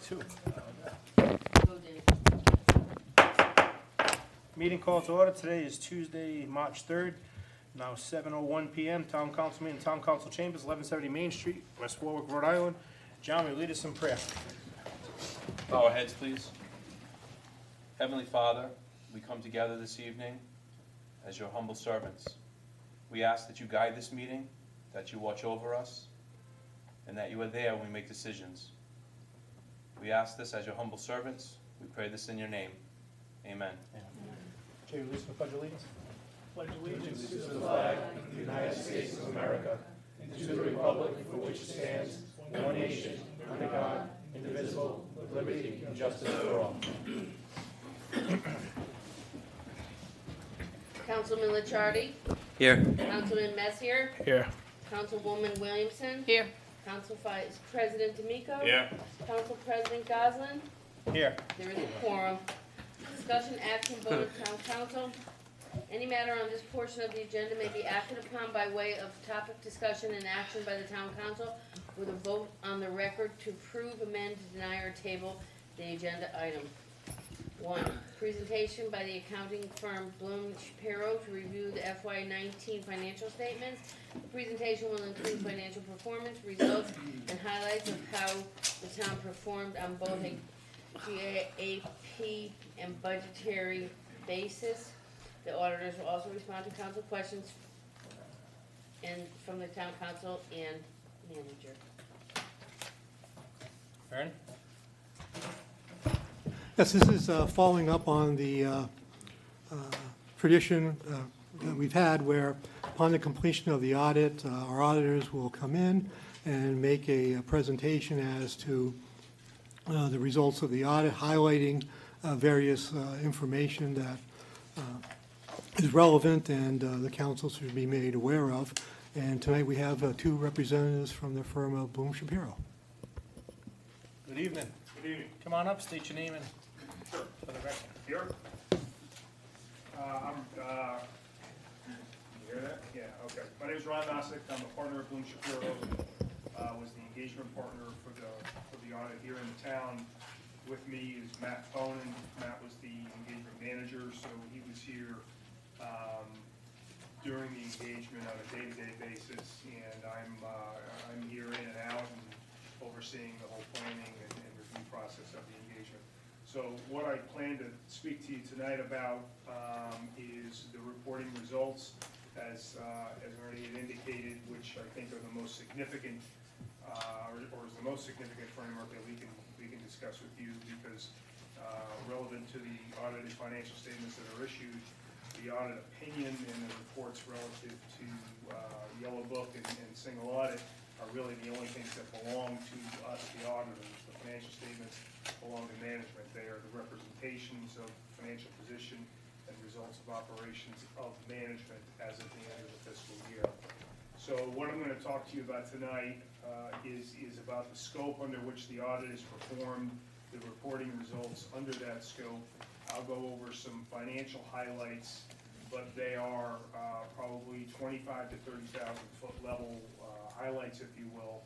Two. Go, Dave. Meeting call to order. Today is Tuesday, March 3rd. Now 7:01 PM. Town Council meeting, Town Council Chambers, 1170 Main Street, West Warwick, Rhode Island. John, will you lead us in prayer? Bow our heads, please. Heavenly Father, we come together this evening as your humble servants. We ask that you guide this meeting, that you watch over us, and that you are there when we make decisions. We ask this as your humble servants. We pray this in your name. Amen. Jay, release the pledge of allegiance. Pledge allegiance to the flag of the United States of America and to the republic for which it stands, one nation, under God, indivisible, with liberty and justice for all. Councilman Licciardi. Here. Councilman Messier. Here. Councilwoman Williamson. Here. Council Vice President D'Amico. Here. Council President Goslin. Here. There is a quorum. Discussion, action, vote of town council. Any matter on this portion of the agenda may be acted upon by way of topic discussion and action by the town council with a vote on the record to approve, amend, deny, or table the agenda item. 1. Presentation by the accounting firm Bloom Shapiro to review the FY19 financial statements. The presentation will include financial performance, results, and highlights of how the town performed on both a GAAP and budgetary basis. The auditors will also respond to council questions and from the town council and manager. Aaron? Yes, this is following up on the tradition that we've had where upon the completion of the audit, our auditors will come in and make a presentation as to the results of the audit, highlighting various information that is relevant and the council should be made aware of. And tonight we have two representatives from the firm of Bloom Shapiro. Good evening. Good evening. Come on up, state your name and for the record. Here. You hear that? Yeah, okay. My name is Ron Nossick. I'm a partner of Bloom Shapiro. Was the engagement partner for the audit here in the town. With me is Matt Bonin. Matt was the engagement manager, so he was here during the engagement on a day-to-day basis, and I'm here in and out and overseeing the whole planning and review process of the engagement. So what I plan to speak to you tonight about is the reporting results, as Ernie had indicated, which I think are the most significant, or is the most significant framework that we can discuss with you, because relevant to the audited financial statements that are issued, the audit opinion and the reports relative to Yellow Book and single audit are really the only things that belong to us, the auditors. The financial statements belong to management. They are the representations of financial position and results of operations of management as at the end of the fiscal year. So what I'm going to talk to you about tonight is about the scope under which the audit is performed, the reporting results under that scope. I'll go over some financial highlights, but they are probably 25 to 30,000 foot level highlights, if you will.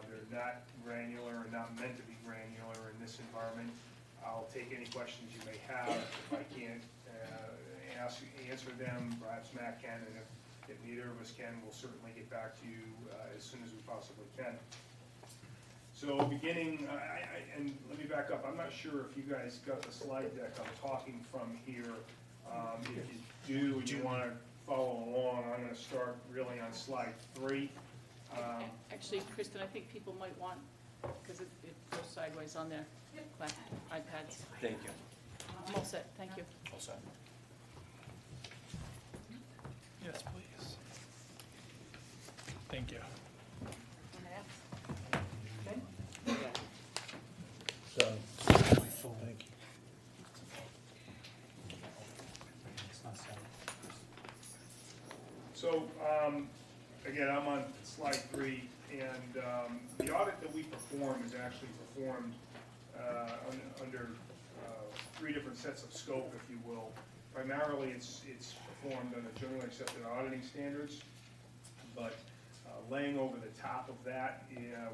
They're not granular and not meant to be granular in this environment. I'll take any questions you may have. If I can't answer them, perhaps Matt can, and if neither of us can, we'll certainly get back to you as soon as we possibly can. So beginning, and let me back up, I'm not sure if you guys got the slide deck I'm talking from here. If you do and you want to follow along, I'm going to start really on slide 3. Actually, Kristen, I think people might want, because it goes sideways on their iPads. Thank you. I'm all set, thank you. All set. Yes, please. Thank you. So, again, I'm on slide 3, and the audit that we perform is actually performed under 3 different sets of scope, if you will. Primarily, it's performed under generally accepted auditing standards, but laying over the top of that,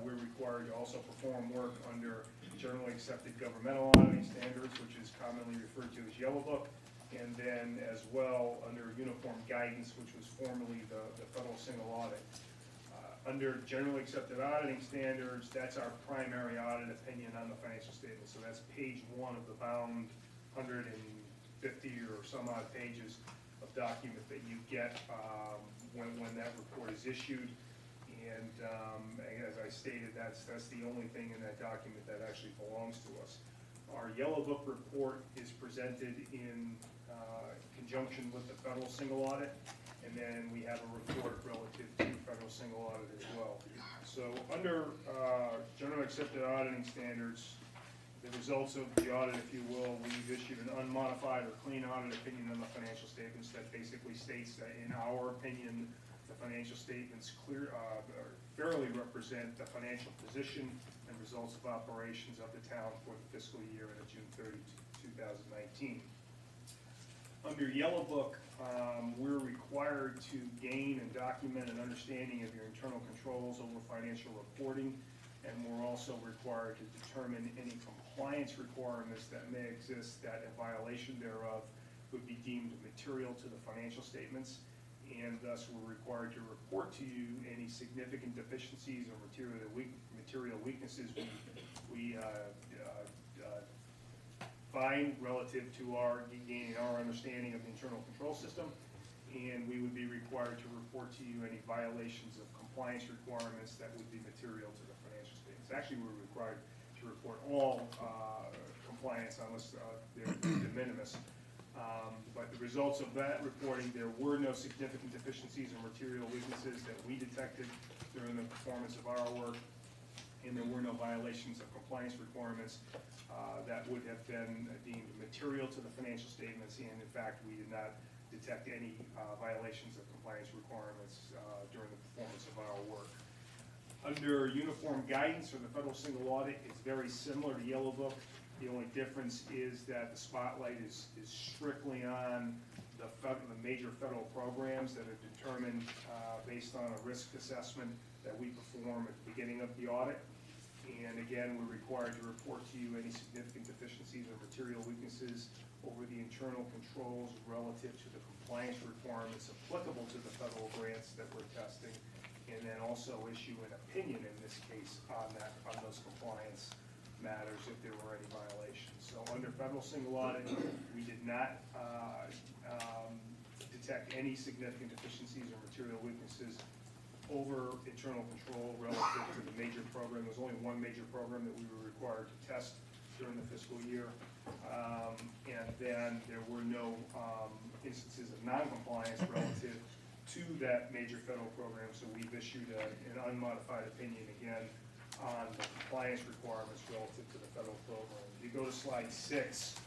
we're required to also perform work under generally accepted governmental auditing standards, which is commonly referred to as Yellow Book, and then as well under uniform guidance, which was formerly the federal single audit. Under generally accepted auditing standards, that's our primary audit opinion on the financial statement. So that's page 1 of the bound 150 or some odd pages of document that you get when that report is issued. And as I stated, that's the only thing in that document that actually belongs to us. Our Yellow Book report is presented in conjunction with the federal single audit, and then we have a report relative to federal single audit as well. So under generally accepted auditing standards, the results of the audit, if you will, we've issued an unmodified or clean audit opinion on the financial statements that basically states that in our opinion, the financial statements fairly represent the financial position and results of operations of the town for the fiscal year ended June 30, 2019. Under Yellow Book, we're required to gain and document an understanding of your internal controls over financial reporting, and we're also required to determine any compliance requirements that may exist that a violation thereof would be deemed material to the financial statements, and thus we're required to report to you any significant deficiencies or material weaknesses we find relative to gaining our understanding of the internal control system, and we would be required to report to you any violations of compliance requirements that would be material to the financial statements. Actually, we're required to report all compliance unless they're de minimis. But the results of that reporting, there were no significant deficiencies or material weaknesses that we detected during the performance of our work, and there were no violations of compliance requirements that would have been deemed material to the financial statements, and in fact, we did not detect any violations of compliance requirements during the performance of our work. Under uniform guidance or the federal single audit, it's very similar to Yellow Book. The only difference is that the spotlight is strictly on the major federal programs that are determined based on a risk assessment that we perform at the beginning of the audit. And again, we're required to report to you any significant deficiencies or material weaknesses over the internal controls relative to the compliance requirements applicable to the federal grants that we're testing, and then also issue an opinion in this case on those compliance matters if there were any violations. So under federal single audit, we did not detect any significant deficiencies or material weaknesses over internal control relative to the major program. There was only one major program that we were required to test during the fiscal year. And then there were no instances of non-compliance relative to that major federal program, so we've issued an unmodified opinion again on the compliance requirements relative to the federal program. If you go to slide 6,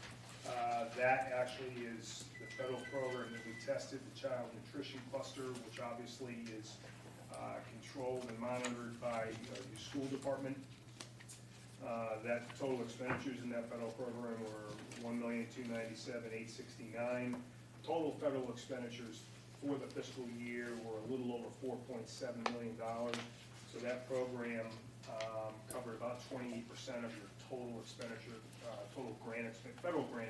that actually is the federal program that we tested, the Child Nutrition Cluster, which obviously is controlled and monitored by your school department. That total expenditures in that federal program were $1,297,869. Total federal expenditures for the fiscal year were a little over $4.7 million. So that program covered about 28% of your total expenditure, federal grant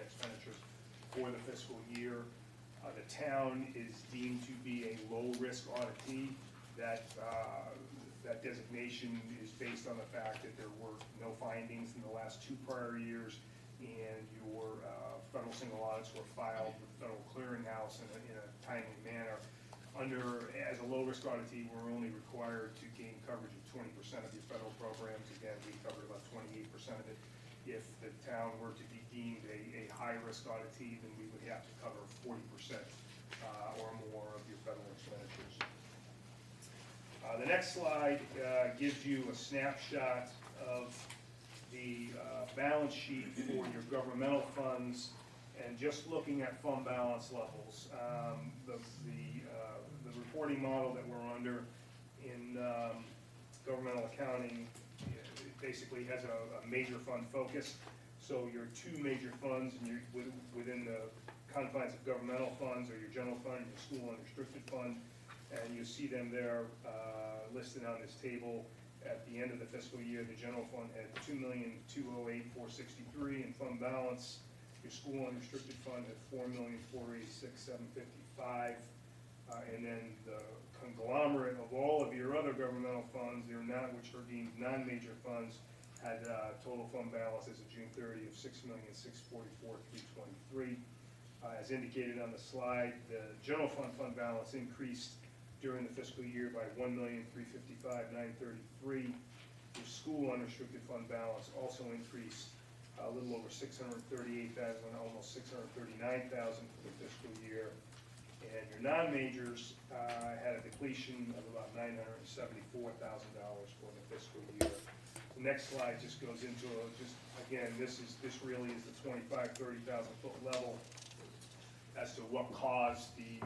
expenditures for the fiscal year. The town is deemed to be a low-risk auditee. That designation is based on the fact that there were no findings in the last 2 prior years, and your federal single audits were filed with the Federal Clearinghouse in a timely manner. As a low-risk auditee, we're only required to gain coverage of 20% of your federal programs. Again, we covered about 28% of it. If the town were to be deemed a high-risk auditee, then we would have to cover 40% or more of your federal expenditures. The next slide gives you a snapshot of the balance sheet for your governmental funds, and just looking at fund balance levels. The reporting model that we're under in governmental accounting, it basically has a major fund focus. So your 2 major funds within the confines of governmental funds are your general fund, your school unrestricted fund, and you see them there listed on this table. At the end of the fiscal year, the general fund had $2,208,463 in fund balance. Your school unrestricted fund had $4,486,755. And then the conglomerate of all of your other governmental funds, which are deemed non-major funds, had total fund balance as of June 30 of $6,644,323. As indicated on the slide, the general fund balance increased during the fiscal year by $1,355,933. Your school unrestricted fund balance also increased a little over $638,000, almost $639,000 for the fiscal year. And your non-majors had a depletion of about $974,000 for the fiscal year. The next slide just goes into again, this really is the 25,000, 30,000 foot level as to what caused the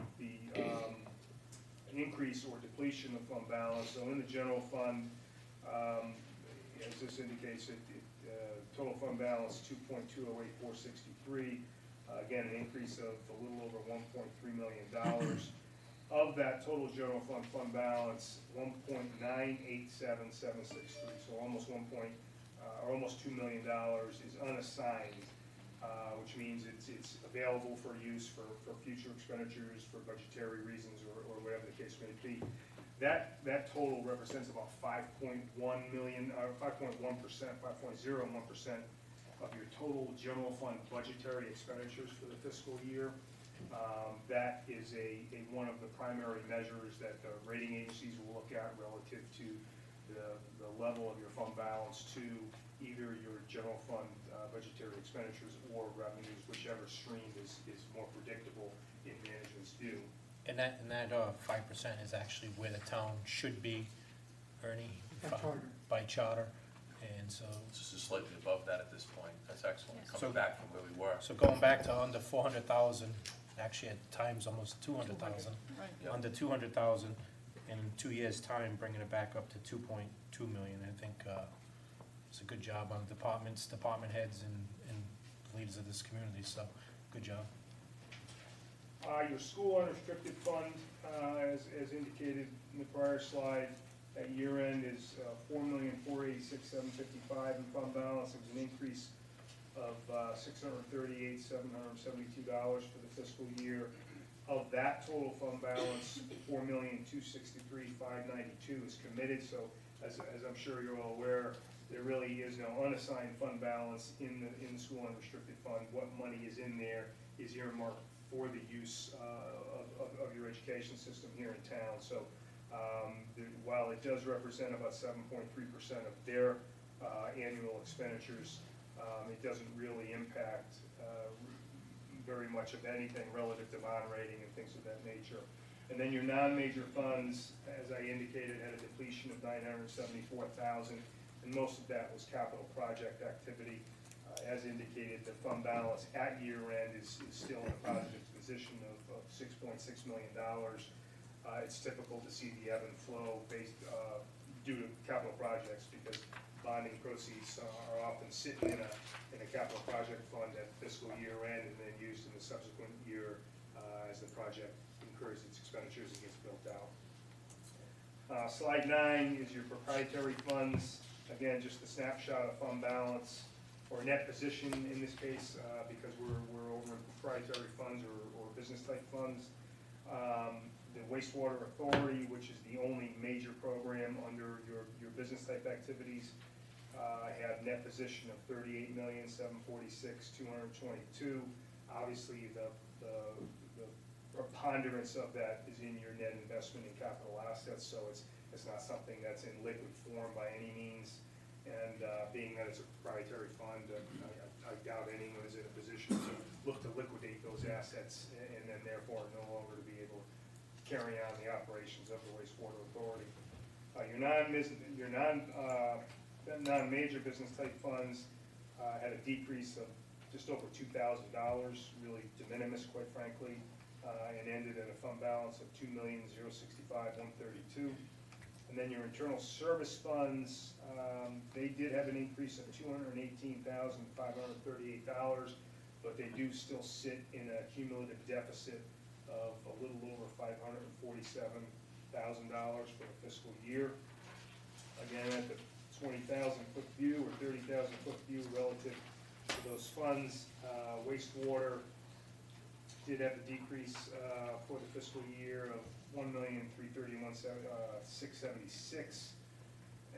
increase or depletion of fund balance. So in the general fund, as this indicates, total fund balance $2,208,463. Again, an increase of a little over $1.3 million. Of that total general fund balance, $1,987,763, so almost almost $2 million is unassigned, which means it's available for use for future expenditures, for budgetary reasons, or whatever the case may be. That total represents about 5.1%, 5.01% of your total general fund budgetary expenditures for the fiscal year. That is one of the primary measures that the rating agencies will look at relative to the level of your fund balance to either your general fund budgetary expenditures or revenues, whichever stream is more predictable in management's view. And that 5% is actually where the town should be, Ernie? By charter, and so. This is slightly above that at this point. That's excellent, So- coming back from where we were. So going back to under 400,000, actually at times almost 200,000. Right. Yep. Under 200,000, in 2 years' time, bringing it back up to 2.2 million. I think it's a good job on departments, department heads, and leaders of this community, so good job. Your school unrestricted fund, as indicated in the prior slide, at year end is $4,486,755 in fund balance. It was an increase of $638,772 for the fiscal year. Of that total fund balance, $4,263,592 is committed. So as I'm sure you're all aware, there really is no unassigned fund balance in the school unrestricted fund. What money is in there is earmarked for the use of your education system here in town. So while it does represent about 7.3% of their annual expenditures, it doesn't really impact very much of anything relative to bond rating and things of that nature. And then your non-major funds, as I indicated, had a depletion of $974,000, and most of that was capital project activity. As indicated, the fund balance at year end is still in a positive position of $6.6 million. It's typical to see the ebb and flow based due to capital projects, because bonding proceeds are often sitting in a capital project fund at fiscal year end and then used in the subsequent year as the project incurs its expenditures and gets built out. Slide 9 is your proprietary funds. Again, just a snapshot of fund balance, or net position in this case, because we're over in proprietary funds or business type funds. The wastewater authority, which is the only major program under your business type activities, had net position of $38,746,222. Obviously, the preponderance of that is in your net investment in capital assets, so it's not something that's in liquid form by any means. And being that it's a proprietary fund, I doubt anyone is in a position to look to liquidate those assets and then therefore no longer to be able to carry on the operations of the wastewater authority. Your non-major business type funds had a decrease of just over $2,000, really de minimis, quite frankly, and ended at a fund balance of $2,065,132. And then your internal service funds, they did have an increase of $218,538, but they do still sit in a cumulative deficit of a little over $547,000 for the fiscal year. again, at the 20,000 foot view or 30,000 foot view relative to those funds. Wastewater did have a decrease for the fiscal year of $1,331,676.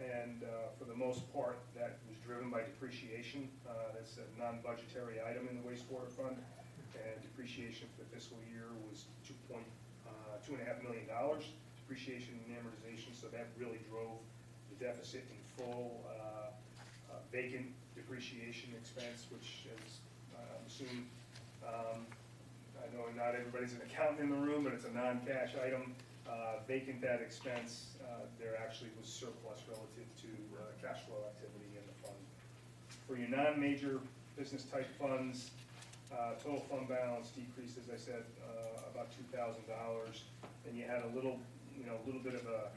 And for the most part, that was driven by depreciation. That's a non-budgetary item in the wastewater fund. And depreciation for the fiscal year was $2.5 million, depreciation and amortization, so that really drove the deficit in full. Vacant depreciation expense, which is, I'm assuming, I know not everybody's an accountant in the room, but it's a non-cash item. Vacant that expense, there actually was surplus relative to cash flow activity in the fund. For your non-major business type funds, total fund balance decreased, as I said, about $2,000, and you had a little bit of a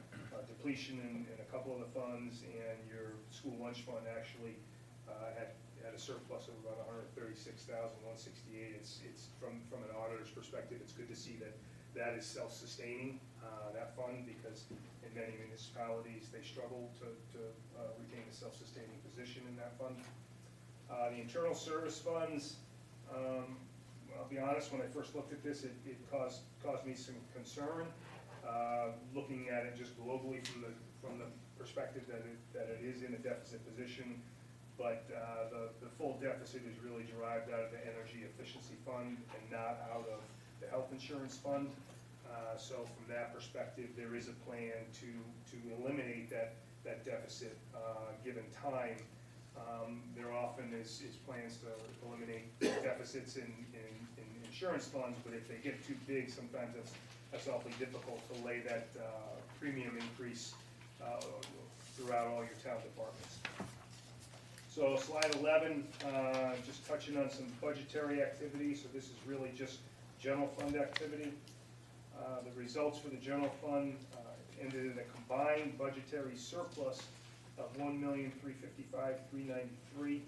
depletion in a couple of the funds, and your school lunch fund actually had a surplus of about $136,168. It's from an auditor's perspective, it's good to see that is self-sustaining, that fund, because in many municipalities, they struggle to retain a self-sustaining position in that fund. The internal service funds, I'll be honest, when I first looked at this, it caused me some concern, looking at it just globally from the perspective that it is in a deficit position, but the full deficit is really derived out of the energy efficiency fund and not out of the health insurance fund. So from that perspective, there is a plan to eliminate that deficit given time. There often is plans to eliminate deficits in insurance funds, but if they get too big, sometimes that's awfully difficult to lay that premium increase throughout all your town departments. So slide 11, just touching on some budgetary activity. So this is really just general fund activity. The results for the general fund ended in a combined budgetary surplus of $1,355,393.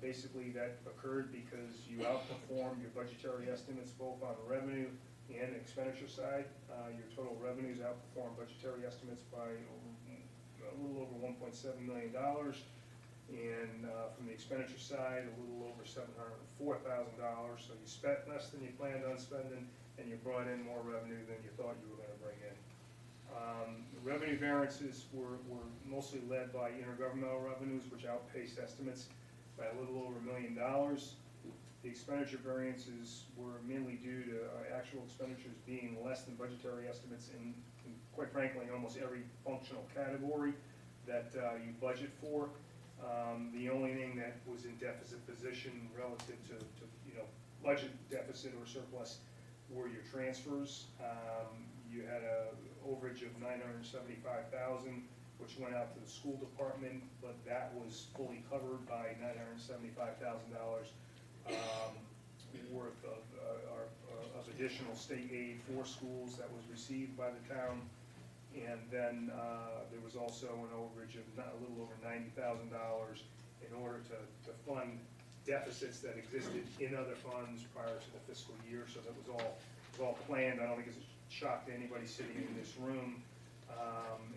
Basically, that occurred because you outperformed your budgetary estimates both on the revenue and expenditure side. Your total revenues outperformed budgetary estimates by a little over $1.7 million. And from the expenditure side, a little over $704,000. So you spent less than you planned on spending, and you brought in more revenue than you thought you were going to bring in. The revenue variances were mostly led by intergovernmental revenues, which outpaced estimates by a little over $1 million. The expenditure variances were mainly due to actual expenditures being less than budgetary estimates in quite frankly, almost every functional category that you budget for. The only thing that was in deficit position relative to budget deficit or surplus were your transfers. You had a overage of $975,000, which went out to the school department, but that was fully covered by $975,000 worth of additional state aid for schools that was received by the town. And then there was also an overage of a little over $90,000 in order to fund deficits that existed in other funds prior to the fiscal year. So that was all planned. I don't think it's a shock to anybody sitting in this room.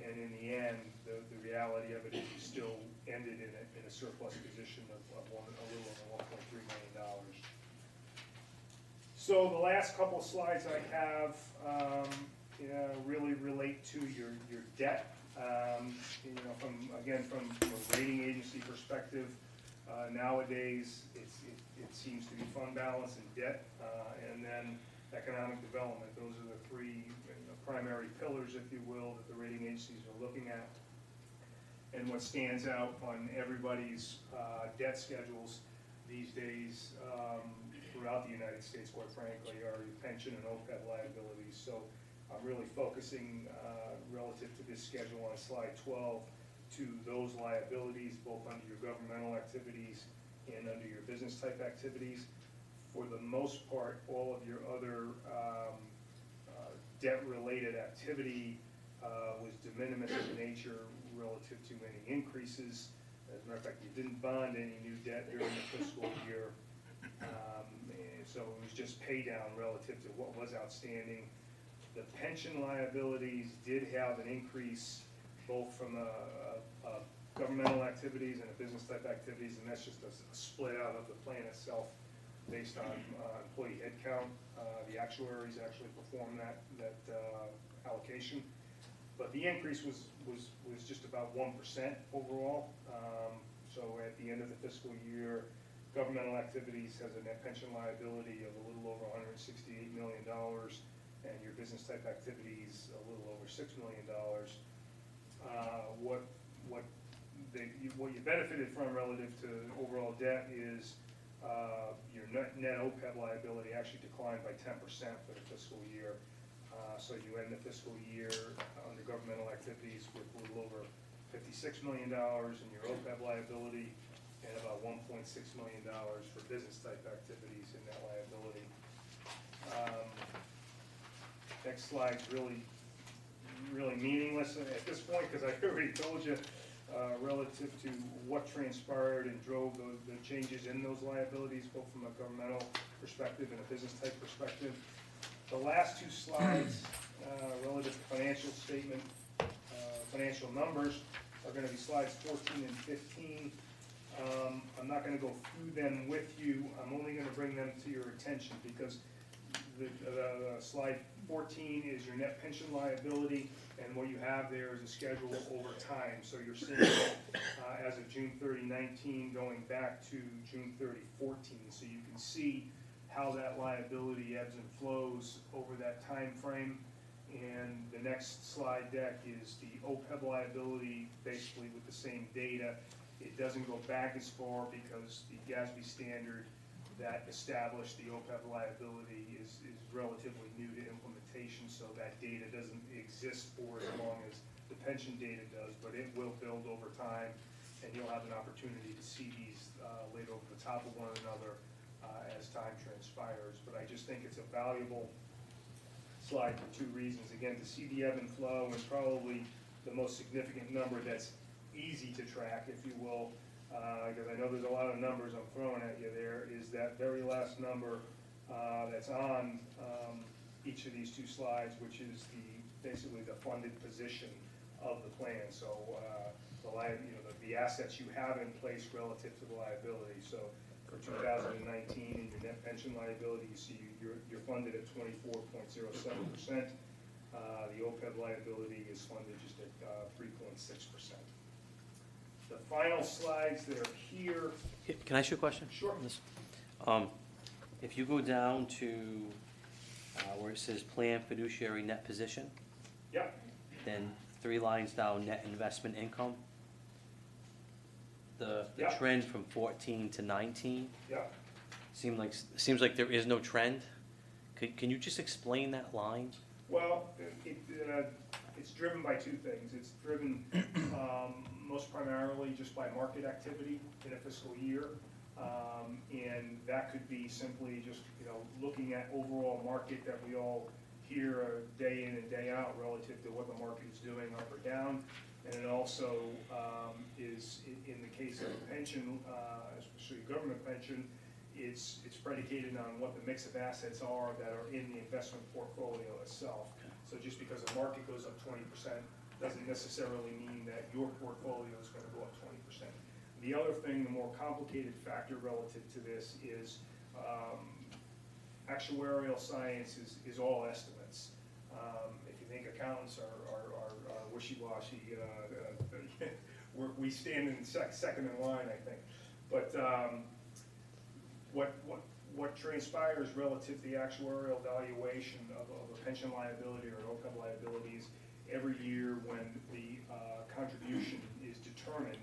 And in the end, the reality of it is you still ended in a surplus position of a little over $1.3 million. So the last couple of slides I have really relate to your debt. From a rating agency perspective, nowadays it seems to be fund balance and debt, and then economic development. Those are the three primary pillars, if you will, that the rating agencies are looking at. And what stands out on everybody's debt schedules these days throughout the United States, quite frankly, are your pension and OPEB liabilities. So I'm really focusing relative to this schedule on slide 12 to those liabilities, both under your governmental activities and under your business type activities. For the most part, all of your other debt-related activity was de minimis in nature relative to any increases. As a matter of fact, you didn't bond any new debt during the fiscal year. So it was just pay down relative to what was outstanding. The pension liabilities did have an increase both from governmental activities and a business type activities, and that's just a split out of the plan itself based on employee head count. The actuaries actually perform that allocation. But the increase was just about 1% overall. So at the end of the fiscal year, governmental activities has a net pension liability of a little over $168 million, and your business type activities a little over $6 million. What you benefited from relative to overall debt is your net OPEB liability actually declined by 10% for the fiscal year. So you end the fiscal year under governmental activities with a little over $56 million in your OPEB liability and about $1.6 million for business type activities in that liability. Next slide's really meaningless at this point because I already told you relative to what transpired and drove the changes in those liabilities, both from a governmental perspective and a business type perspective. The last two slides relative to financial statement, financial numbers are going to be slides 14 and 15. I'm not going to go through them with you. I'm only going to bring them to your attention because the slide 14 is your net pension liability, and what you have there is a schedule over time. So you're seeing as of June 30, 19 going back to June 30, 14. So you can see how that liability ebbs and flows over that time frame. And the next slide deck is the OPEB liability, basically with the same data. It doesn't go back as far because the GASB standard that established the OPEB liability is relatively new to implementation, so that data doesn't exist for as long as the pension data does, but it will build over time, and you'll have an opportunity to see these laid over the top of one another as time transpires. But I just think it's a valuable slide for two reasons. Again, to see the ebb and flow, and probably the most significant number that's easy to track, if you will, because I know there's a lot of numbers I'm throwing at you there, is that very last number that's on each of these two slides, which is basically the funded position of the plan. So the assets you have in place relative to the liability. So for 2019, in your net pension liability, you see you're funded at 24.07%. The OPEB liability is funded just at 3.6%. The final slides that are here. Can I ask you a question? Sure. If you go down to where it says plan fiduciary net position, Yep. then 3 lines down, net investment income, the Yeah. trend from 14 to 19 Yep. seems like there is no trend. Can you just explain that line? Well, it's driven by two things. It's driven most primarily just by market activity in a fiscal year. And that could be simply just, looking at overall market that we all hear day in and day out relative to what the market is doing up or down. And it also is, in the case of a pension, especially government pension, it's predicated on what the mix of assets are that are in the investment portfolio itself. So just because the market goes up 20% doesn't necessarily mean that your portfolio is going to go up 20%. The other thing, the more complicated factor relative to this is actuarial science is all estimates. If you think accountants are wishy-washy, we stand in second in line, I think. But what transpires relative to the actuarial valuation of a pension liability or an OPEB liability is every year when the contribution is determined,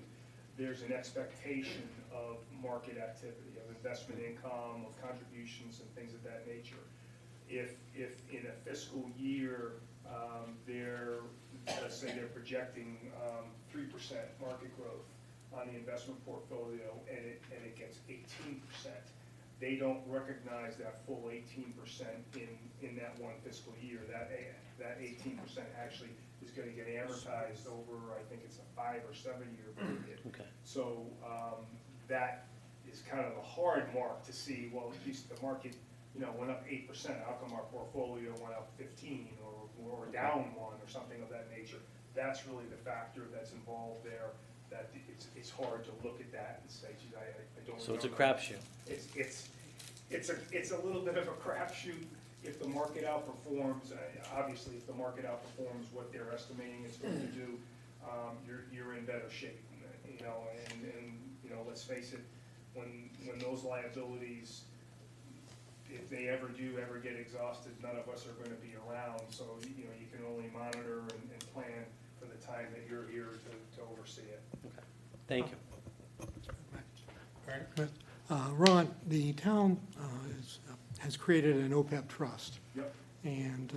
there's an expectation of market activity, of investment income, of contributions and things of that nature. If in a fiscal year, let's say they're projecting 3% market growth on the investment portfolio and it gets 18%, they don't recognize that full 18% in that one fiscal year. That 18% actually is going to get amortized over, I think it's a 5 or 7 year period. Okay. So that is kind of a hard mark to see, well, at least the market, went up 8%. How come our portfolio went up 15 or down 1 or something of that nature? that's really the factor that's involved there, that it's hard to look at that and say, geez, I don't. So it's a know. crapshoot. It's a little bit of a crapshoot. If the market outperforms, obviously, if the market outperforms what they're estimating it's going to do, you're in better shape. You know, and you know, let's face it, when those liabilities, if they ever get exhausted, none of us are going to be around. So you know, you can only monitor and plan for the time that you're here to oversee it. Okay. Thank you. Ron, the town has created an OPEB trust, Yep. and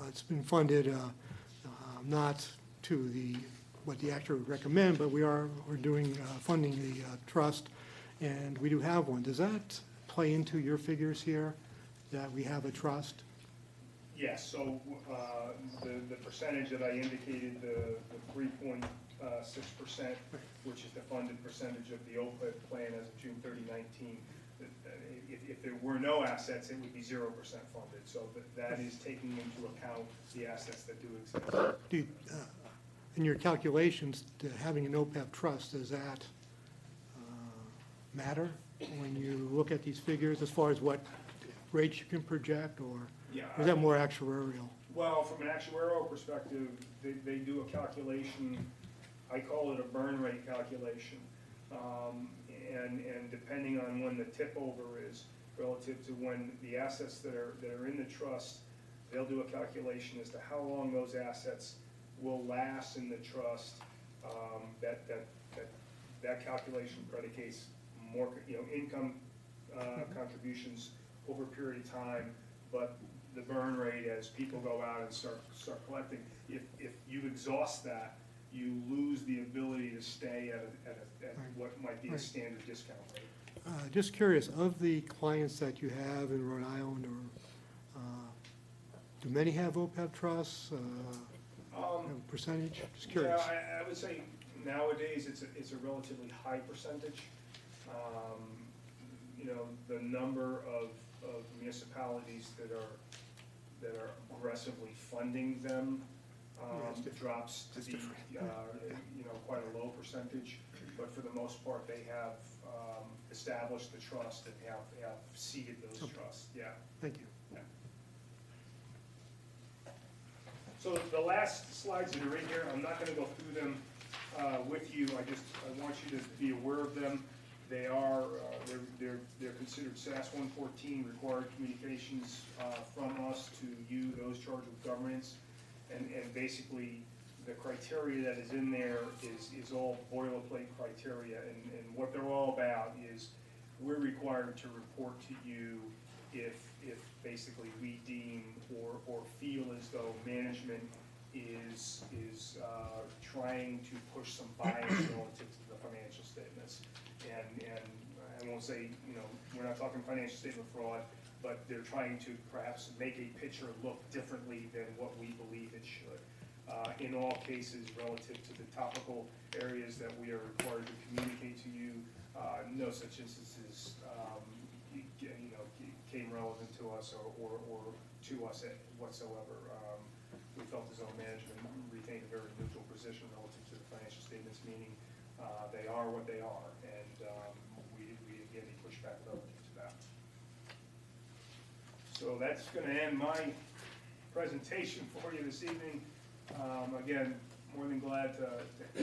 it's been funded not to what the actor would recommend, but we're doing funding the trust, and we do have one. Does that play into your figures here, that we have a trust? Yes, so the percentage that I indicated, the 3.6%, which is the funded percentage of the OPEB plan as of June 30, 19, if there were no assets, it would be 0% funded. So that is taking into account the assets that do exist. In your calculations, having an OPEB trust, does that matter when you look at these figures as far as what rates you can project, or is that more actuarial? Well, from an actuarial perspective, they do a calculation, I call it a burn rate calculation. And depending on when the tip over is relative to when the assets that are in the trust, they'll do a calculation as to how long those assets will last in the trust. That calculation predicates more, income contributions over a period of time, but the burn rate as people go out and start collecting. If you exhaust that, you lose the ability to stay at what might be a standard discount rate. Just curious, of the clients that you have in Rhode Island, or do many have OPEB trusts? Percentage? Just curious. Yeah, I would say nowadays it's a relatively high percentage. The number of municipalities that are aggressively funding them drops to be quite a low percentage. But for the most part, they have established the trust and have seeded those trusts. Yeah. Thank you. Yeah. So the last slides that are in here, I'm not going to go through them with you. I want you to be aware of them. They are they're considered SAS 114 required communications from us to you, those charged with governance, and basically the criteria that is in there is all boilerplate criteria, and what they're all about is we're required to report to you if basically we deem or feel as though management is trying to push some bias relative to the financial statements. And I won't say, we're not talking financial statement fraud, but they're trying to perhaps make a picture look differently than what we believe it should. In all cases, relative to the topical areas that we are required to communicate to you, no such instances came relevant to us or to us whatsoever. We felt as though management retained a very neutral position relative to the financial statements, meaning they are what they are, and we didn't get any pushback relative to that. So that's going to end my presentation for you this evening. Again, more than glad to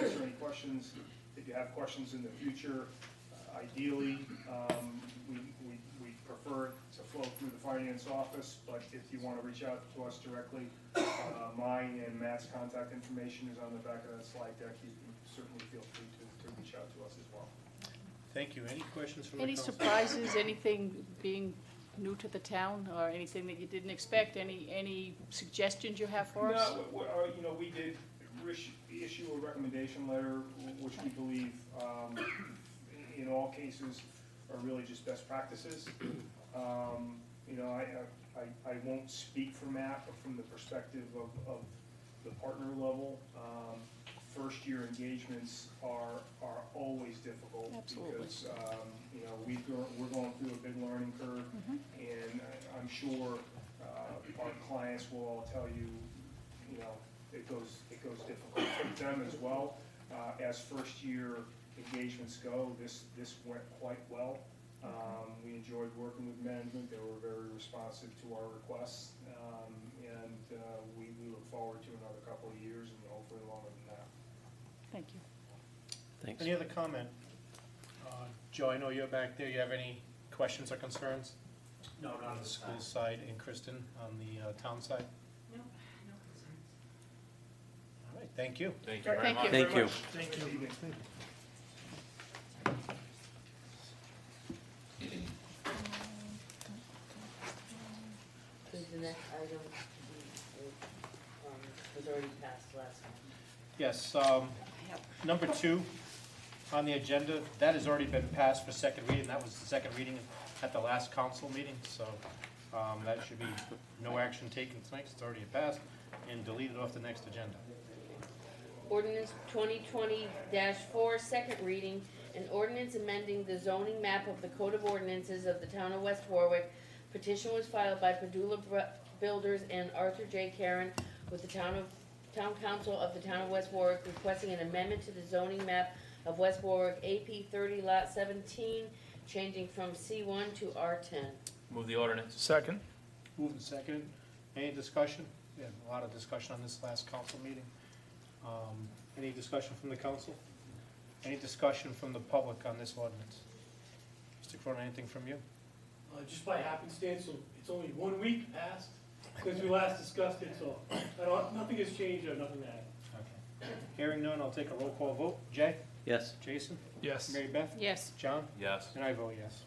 answer any questions. If you have questions in the future, ideally, we prefer to flow through the finance office, but if you want to reach out to us directly, mine and Matt's contact information is on the back of that slide deck. You can certainly feel free to reach out to us as well. Thank you. Any questions from the Any council? surprises, anything being new to the town, or anything that you didn't expect, any suggestions you have for us? No, we did issue a recommendation letter, which we believe, in all cases, are really just best practices. I won't speak for Matt, but from the perspective of the partner level, first-year engagements are always difficult. Absolutely. Because, we're going through a big learning curve, and I'm sure our clients will all tell you, it goes difficult for them as well. As first-year engagements go, this went quite well. We enjoyed working with management, they were very responsive to our requests, and we look forward to another couple of years and hopefully longer than that. Thank you. Thanks. Any other comment? Joe, I know you're back there, you have any questions or concerns? No, not on the school side, and Kristen, on the town side? No, All right, thank you. Thank you very Thank much. you. Thank you. Thank you. Because the next item was already passed last time. Yes, number 2 on the agenda, that has already been passed for second reading. That was the second reading at the last council meeting, so that should be no action taken tonight, 'cause it's already passed, and deleted off the next agenda. Ordinance 2020-4, second reading, an ordinance amending the zoning map of the Code of Ordinances of the Town of West Warwick. Petition was filed by Padula Builders and Arthur J. Karen with the Town Council of the Town of West Warwick, requesting an amendment to the zoning map of West Warwick, AP 30, Lot 17, changing from C1 to R10. Move the ordinance. Second. Moved and seconded. Any discussion? We had a lot of discussion on this last council meeting. Any discussion from the council? Any discussion from the public on this ordinance? Mr. Cronin, anything from you? Just by happenstance, so it's only 1 week past since we last discussed it, so nothing has changed or nothing to add. Okay. Hearing none, I'll take a roll call vote. Jay? Yes. Jason? Yes. Mary Beth? Yes. John? Yes. And I vote yes.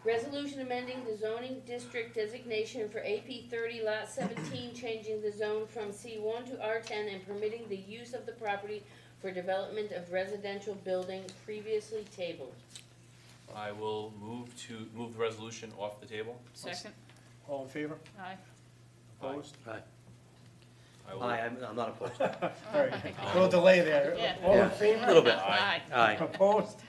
Resolution amending the zoning district designation for AP 30, Lot 17, changing the zone from C1 to R10 and permitting the use of the property for development of residential building previously tabled. I will move the resolution off the table. Second. All in favor? Aye. Opposed? Aye. I will. Aye, I'm not opposed. All right, a little delay there. Yeah. All in Yeah. favor? A little bit. Aye. Aye. Opposed?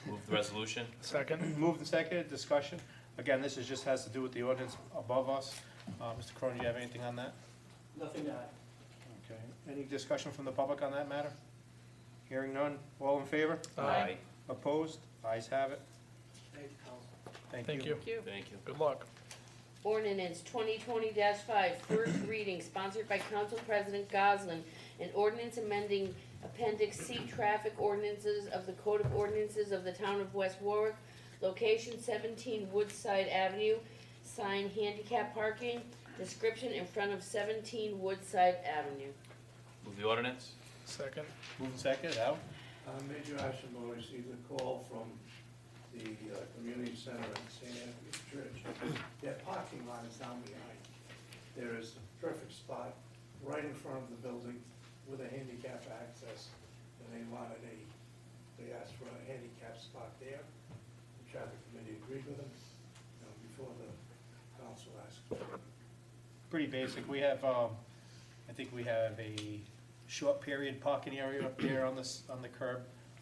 Move the resolution. Second. Moved and seconded, discussion. Again, this is just has to do with the ordinance above us. Mr. Cronin, do you have anything on that? Nothing to add. Okay. Any discussion from the public on that matter? Hearing none. All in favor? Aye. Opposed? Ayes have it. Thank you, Council. Thank Thank you. you. Thank you. Thank you. Good luck. Ordinance 2020-5, first reading, sponsored by Council President Goslin. An ordinance amending Appendix C traffic ordinances of the Code of Ordinances of the Town of West Warwick. Location 17 Woodside Avenue. Sign handicap parking. Description in front of 17 Woodside Avenue. Move the ordinance. Second. Moved and seconded, Al? Major Ashimore received a call from the community center at St. Anthony's Church. Their parking lot is down behind. There is a perfect spot right in front of the building with a handicap access, and they asked for a handicap spot there. The traffic committee agreed with them, before the council asked. Pretty basic. We have, I think we have a short period parking area up there on the curb.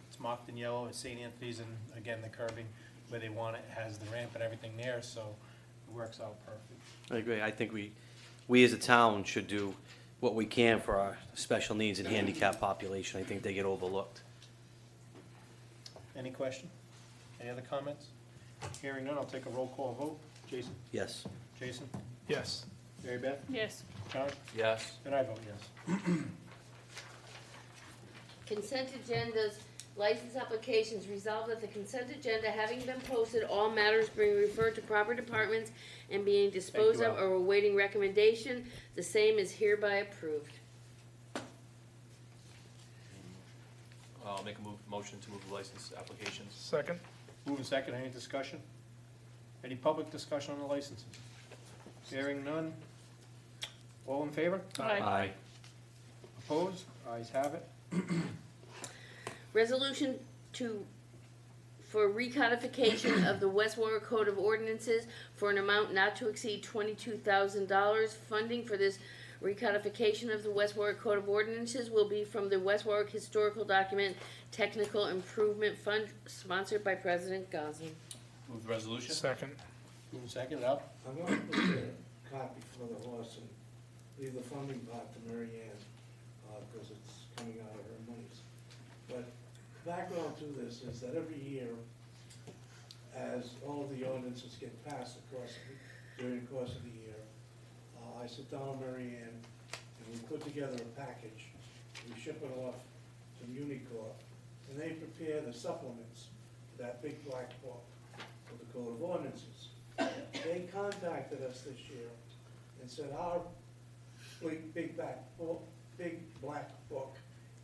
It's marked in yellow. It's St. Anthony's, and again, the curbing where they want it has the ramp and everything there, so it works out perfect. I agree. I think we as a town should do what we can for our special needs and handicapped population. I think they get overlooked. Any question? Any other comments? Hearing none, I'll take a roll call vote. Jason? Yes. Jason? Yes. Mary Beth? Yes. John? Yes. And I vote yes. Consent agendas, license applications, resolved that the consent agenda having been posted, all matters being referred to proper departments and being disposed Thank of you, Al. or awaiting recommendation, the same is hereby approved. I'll make a motion to move the license applications. Second. Moving second, any discussion? Any public discussion on the licenses? Hearing none. All in favor? Aye. Opposed? Ayes have it. Resolution for recodification of the West Warwick Code of Ordinances for an amount not to exceed $22,000. Funding for this recodification of the West Warwick Code of Ordinances will be from the West Warwick Historical Document Technical Improvement Fund, sponsored by President Goslin. Move the resolution. Second. Moving second, Al? I'm going to put a copy for the horse and leave the funding part to Mary Ann, because it's coming out of her monies. But background to this is that every year, as all of the ordinances get passed during the course of the year, I sit down with Mary Ann, and we put together a package. We ship it off to Unicorp, and they prepare the supplements to that big black book with the Code of Ordinances. They contacted us this year and said, our big black book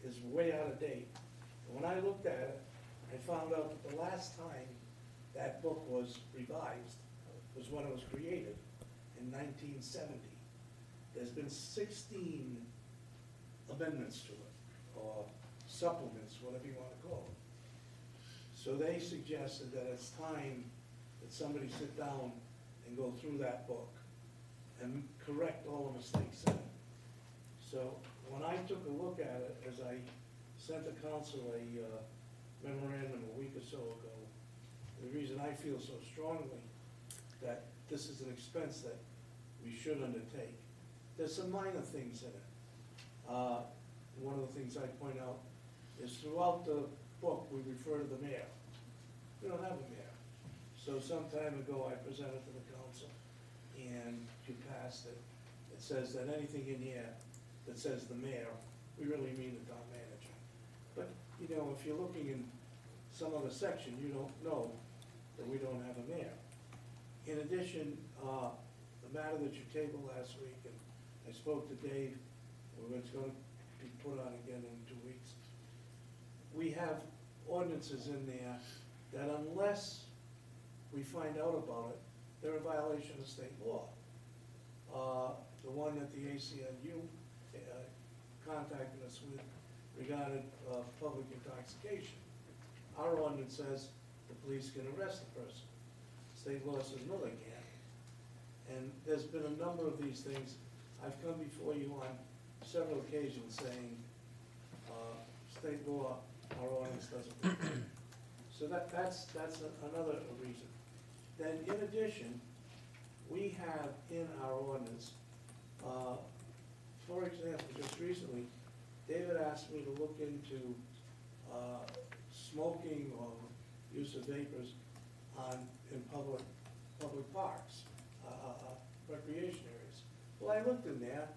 is way out of date. And when I looked at it, I found out that the last time that book was revised was when it was created in 1970. There's been 16 amendments to it, or supplements, whatever you want to call them. So they suggested that it's time that somebody sit down and go through that book and correct all the mistakes in it. So when I took a look at it, as I sent the council a memorandum a week or so ago, the reason I feel so strongly that this is an expense that we should undertake. There's some minor things in it. One of the things I point out is throughout the book, we refer to the mayor. We don't have a mayor. So some time ago, I presented to the council, and you passed it. It says that anything in here that says the mayor, we really mean the town manager. But, you know, if you're looking in some other section, you don't know that we don't have a mayor. In addition, the matter that you tabled last week, and I spoke to Dave, it's going to be put on again in 2 weeks. We have ordinances in there that unless we find out about it, they're a violation of state law. The one that the ACLU contacted us with regarding public intoxication. Our ordinance says the police can arrest the person. State law says no, they can't. And there's been a number of these things. I've come before you on several occasions saying, state law, our ordinance doesn't. So that's another reason. Then in addition, we have in our ordinance, for example, just recently, David asked me to look into smoking or use of vapors in public parks, recreation areas. Well, I looked in there,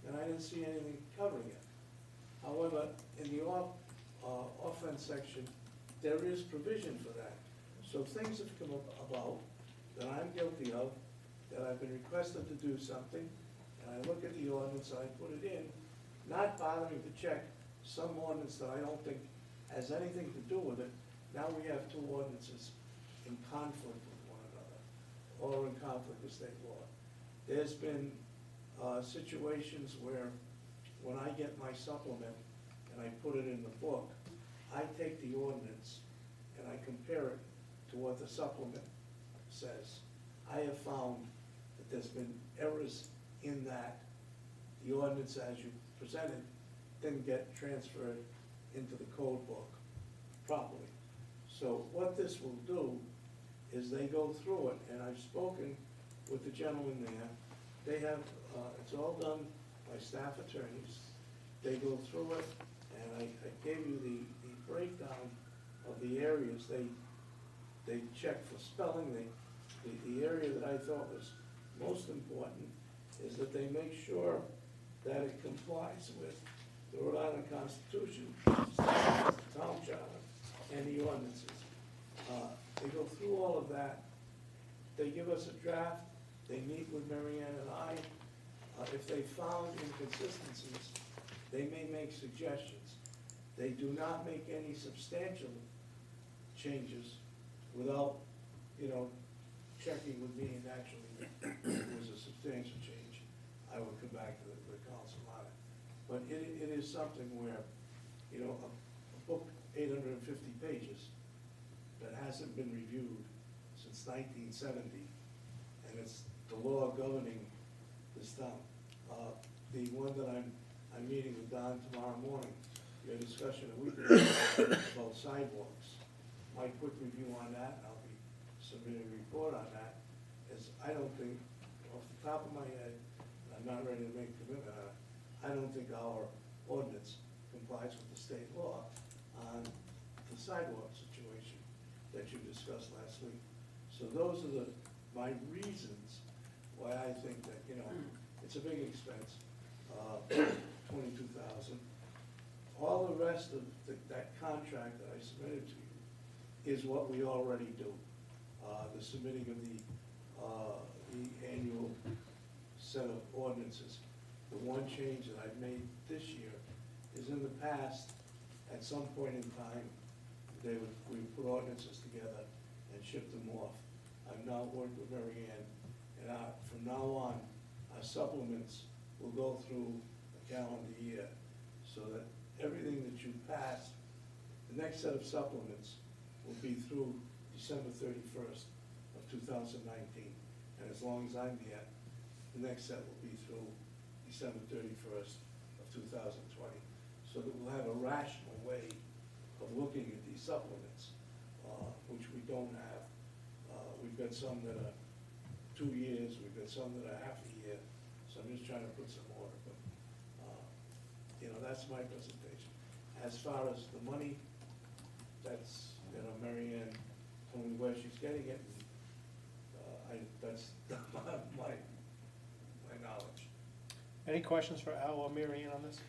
and I didn't see anything covering it. However, in the offense section, there is provision for that. So things have come about that I'm guilty of, that I've been requested to do something, and I look at the ordinance, I put it in, not bothering to check some ordinance that I don't think has anything to do with it. Now we have two ordinances in conflict with one another, or in conflict with state law. There's been situations where when I get my supplement and I put it in the book, I take the ordinance and I compare it to what the supplement says. I have found that there's been errors in that the ordinance as you presented didn't get transferred into the code book properly. So what this will do is they go through it, and I've spoken with the gentleman there. They have, it's all done by staff attorneys. They go through it, and I gave you the breakdown of the areas. They check for spelling. The area that I thought was most important is that they make sure that it complies with the Rhode Island Constitution, the town charter, and the ordinances. They go through all of that. They give us a draft. They meet with Mary Ann and I. If they found inconsistencies, they may make suggestions. They do not make any substantial changes without, checking with me, and actually, if it was a substantial change, I would come back to the council on it. But it is something where, a book 850 pages that hasn't been reviewed since 1970, and it's the law governing this town. The one that I'm meeting with Don tomorrow morning, we had a discussion a week ago about sidewalks. My quick review on that, and I'll be submitting a report on that, is I don't think, off the top of my head, and I'm not ready to make a commitment on it. I don't think our ordinance complies with the state law on the sidewalk situation that you discussed last week. So those are my reasons why I think that, it's a big expense, $22,000. All the rest of that contract that I submitted to you is what we already do. The submitting of the annual set of ordinances. The one change that I've made this year is in the past, at some point in time, we put ordinances together and ship them off. I've now worked with Mary Ann, and from now on, our supplements will go through a calendar year, so that everything that you pass, the next set of supplements will be through December 31st of 2019. And as long as I'm here, the next set will be through December 31st of 2020. So that we'll have a rational way of looking at these supplements, which we don't have. We've got some that are 2 years, we've got some that are half a year, so I'm just trying to put some order, but, that's my presentation. As far as the money, that's, Mary Ann told me where she's getting it, and, that's my knowledge. Any questions for Al or Mary Ann on this?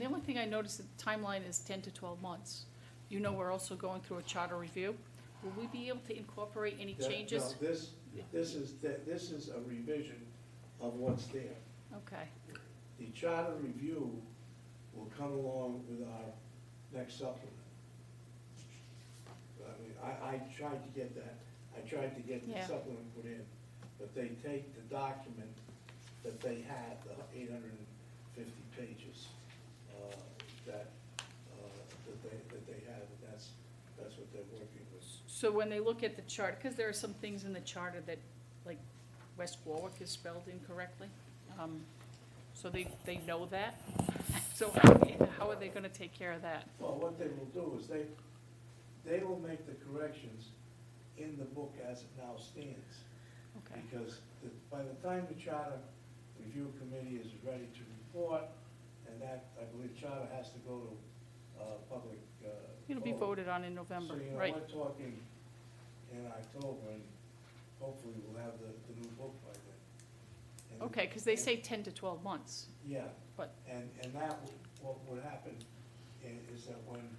The only thing I noticed, the timeline is 10 to 12 months. We're also going through a charter review. Will we be able to incorporate any changes? No, this is a revision of what's there. Okay, The charter review will come along with our next supplement. I tried to get that, the Yeah. supplement put in, but they take the document that they had, the 850 pages, that they have, and that's what they're working with. so when they look at the chart, because there are some things in the charter that, like West Warwick is spelled incorrectly, so they know that? So how are they gonna take care of that? Well, what they will do is they will make the corrections in the book as it now stands. Okay, Because by the time the charter review committee is ready to report, and that, I believe, charter has to go to public. it'll be vote. voted on in November, So, right? we're talking in October, and hopefully we'll have the new book by then. And- Okay, because they say 10 to 12 months. Yeah. But- And that, what would happen is that when,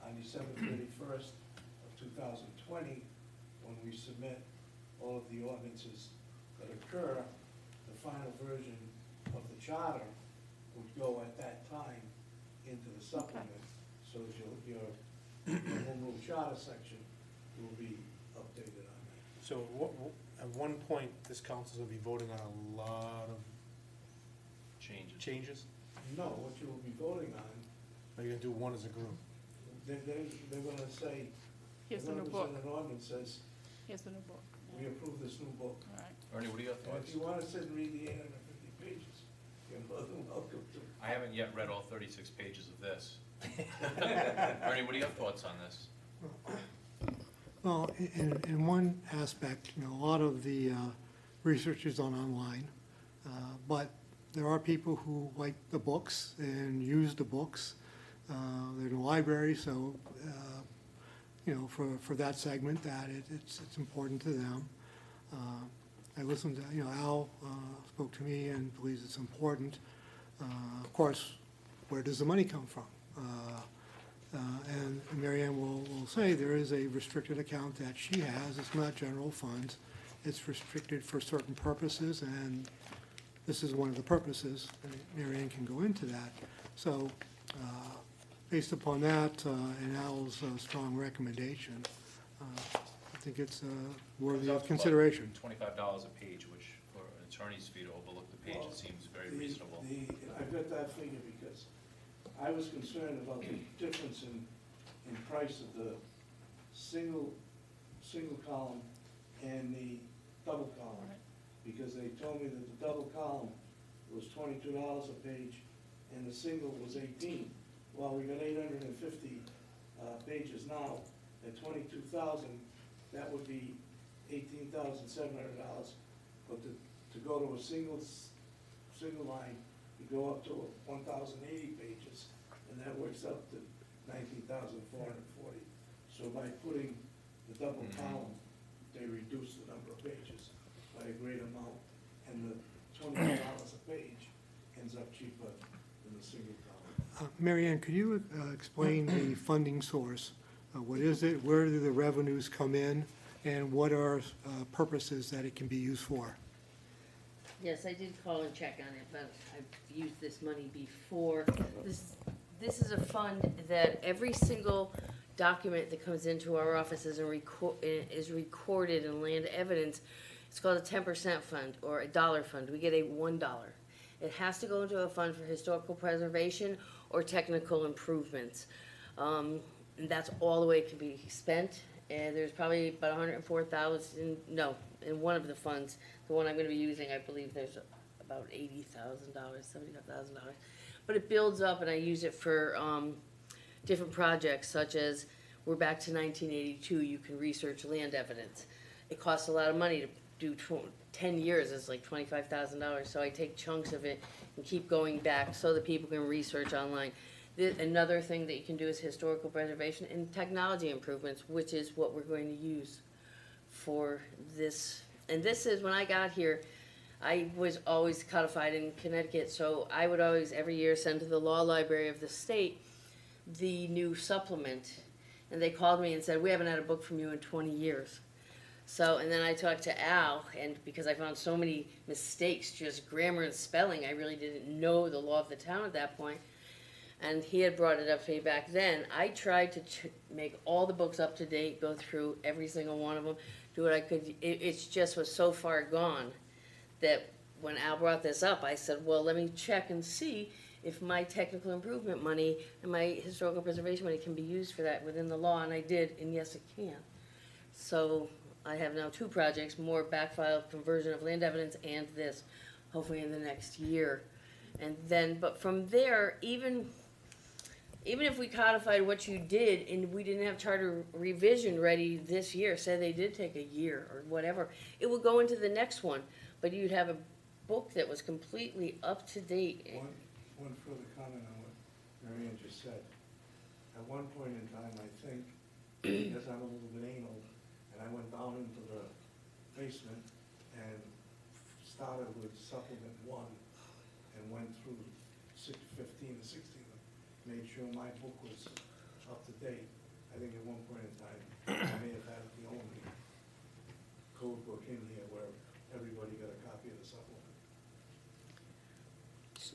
on December 31st of 2020, when we submit all of the ordinances that occur, the final version of the charter would go at that time into the supplement. So that your home rule charter section will be updated on that. So at one point, this council will be voting on a lot of changes? No, what you will be voting on, Or are you gonna do one as a group? they're gonna say, Here's the they're new gonna book, present an ordinance says, here's the new book. we approve this new book. All right. Ernie, what are your And thoughts? if you wanna sit and read the 850 pages, you're more than welcome to. I haven't yet read all 36 pages of this. Ernie, what are your thoughts on this? Well, in one aspect, a lot of the research is done online, but there are people who like the books and use the books. They're in the library, so, for that segment, that it's important to them. I listened to, Al spoke to me and believes it's important. Of course, where does the money come from? And Mary Ann will say there is a restricted account that she has. It's not general funds. It's restricted for certain purposes, and this is one of the purposes, and Mary Ann can go into that. So, based upon that, and Al's strong recommendation, I think it's worthy of consideration. $25 a page, which for an attorney's fee to overlook the page, Well, it seems very reasonable. I've got that figure because I was concerned about the difference in price of the single column and the double column. Because they told me that the double column was $22 a page and the single was 18. Well, we got 850 pages now at 22,000, that would be $18,700. But to go to a single single line, you go up to 1,080 pages, and that works up to 19,440. So by putting the double column, they reduce the number of pages by a great amount, and the $20 a page ends up cheaper than the single column. Mary Ann, could you explain the funding source? What is it, where do the revenues come in, and what are purposes that it can be used for? Yes, I did call and check on it, but I've used this money before. This is a fund that every single document that comes into our office is recorded in land evidence. It's called a 10% fund or a dollar fund. We get a $1. It has to go into a fund for historical preservation or technical improvements. And that's all the way it can be spent. And there's probably about 104,000, no, in one of the funds, the one I'm gonna be using, I believe there's about $80,000, $75,000. But it builds up and I use it for, different projects such as, we're back to 1982, you can research land evidence. It costs a lot of money to do 10 years, it's like $25,000, so I take chunks of it and keep going back so that people can research online. Another thing that you can do is historical preservation and technology improvements, which is what we're going to use for this. And this is, when I got here, I was always codified in Connecticut, so I would always, every year, send to the law library of the state the new supplement. And they called me and said, we haven't had a book from you in 20 years. So, and then I talked to Al, and because I found so many mistakes, just grammar and spelling, I really didn't know the law of the town at that point. And he had brought it up to me back then. I tried to make all the books up to date, go through every single one of them, do what I could. It's just was so far gone that when Al brought this up, I said, well, let me check and see if my technical improvement money and my historical preservation money can be used for that within the law, and I did, and yes, it can. So I have now 2 projects, more backfile conversion of land evidence and this, hopefully in the next year. And then, but from there, even if we codified what you did and we didn't have charter revision ready this year, say they did take a year or whatever, it would go into the next one, but you'd have a book that was completely up to date. One further comment on what Mary Ann just said. At one point in time, I think, because I'm a little bit anal, and I went down into the basement and started with supplement 1 and went through 15 and 16 and made sure my book was up to date. I think at one point in time, I may have had the only code book in here where everybody got a copy of the supplement.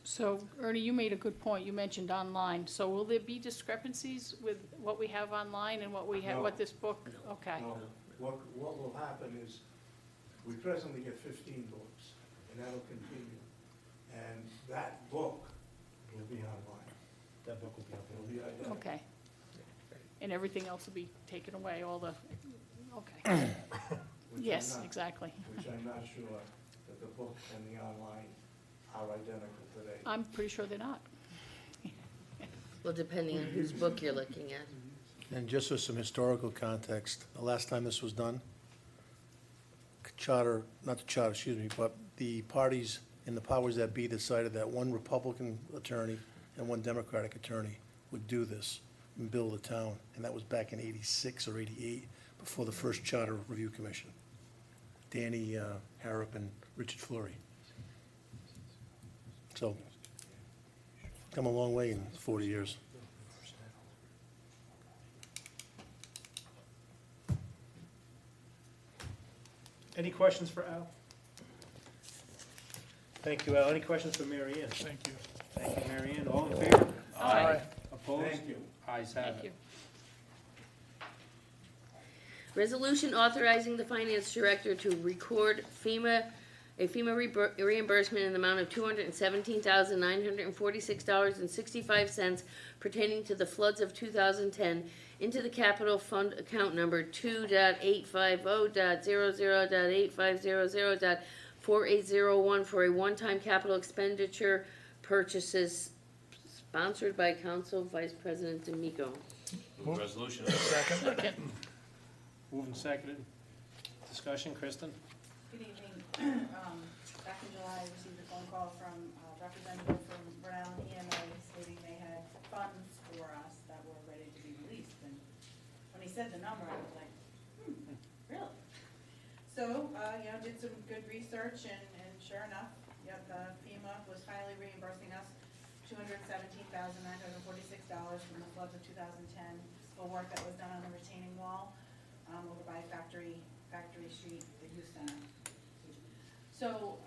So Ernie, you made a good point. You mentioned online. So will there be discrepancies with what we have online and what we have, No. what this book? Okay. No, what will happen is, we presently get 15 books, and that'll continue. And that book will be online. That book will be up It'll there. be identical. Okay. And everything else will be taken away, all the, okay. Which Yes, I'm not- exactly. Which I'm not sure that the book and the online are identical today. I'm pretty sure they're not. Well, depending on whose book you're looking at. And just for some historical context, the last time this was done, charter, not the charter, excuse me, but the parties and the powers that be decided that one Republican attorney and one Democratic attorney would do this and build a town. And that was back in 86 or 88, before the first Charter Review Commission. Danny Harrop and Richard Fleury. So, come a long way in 40 years. Any questions for Al? Thank you, Al. Any questions for Mary Ann? Thank you. Thank you, Mary Ann. All in favor? Aye. Opposed? Thank you. Ayes have Thank it. you. Resolution authorizing the finance director to record a FEMA reimbursement in the amount of $217,946.65 pertaining to the floods of 2010 into the capital fund account number 2.850.00.8500.4801 for a one-time capital expenditure purchases sponsored by Council Vice President D'Amico. Move the resolution. Second? Moved and seconded. Discussion, Kristen? Good evening. Back in July, I received a phone call from a representative from Rhode Island EMA stating they had funds for us that were ready to be released. And when he said the number, I was like, really? So, did some good research and sure enough, FEMA was finally reimbursing us $217,946 from the floods of 2010 for work that was done on the retaining wall over by Factory Street, the youth center. So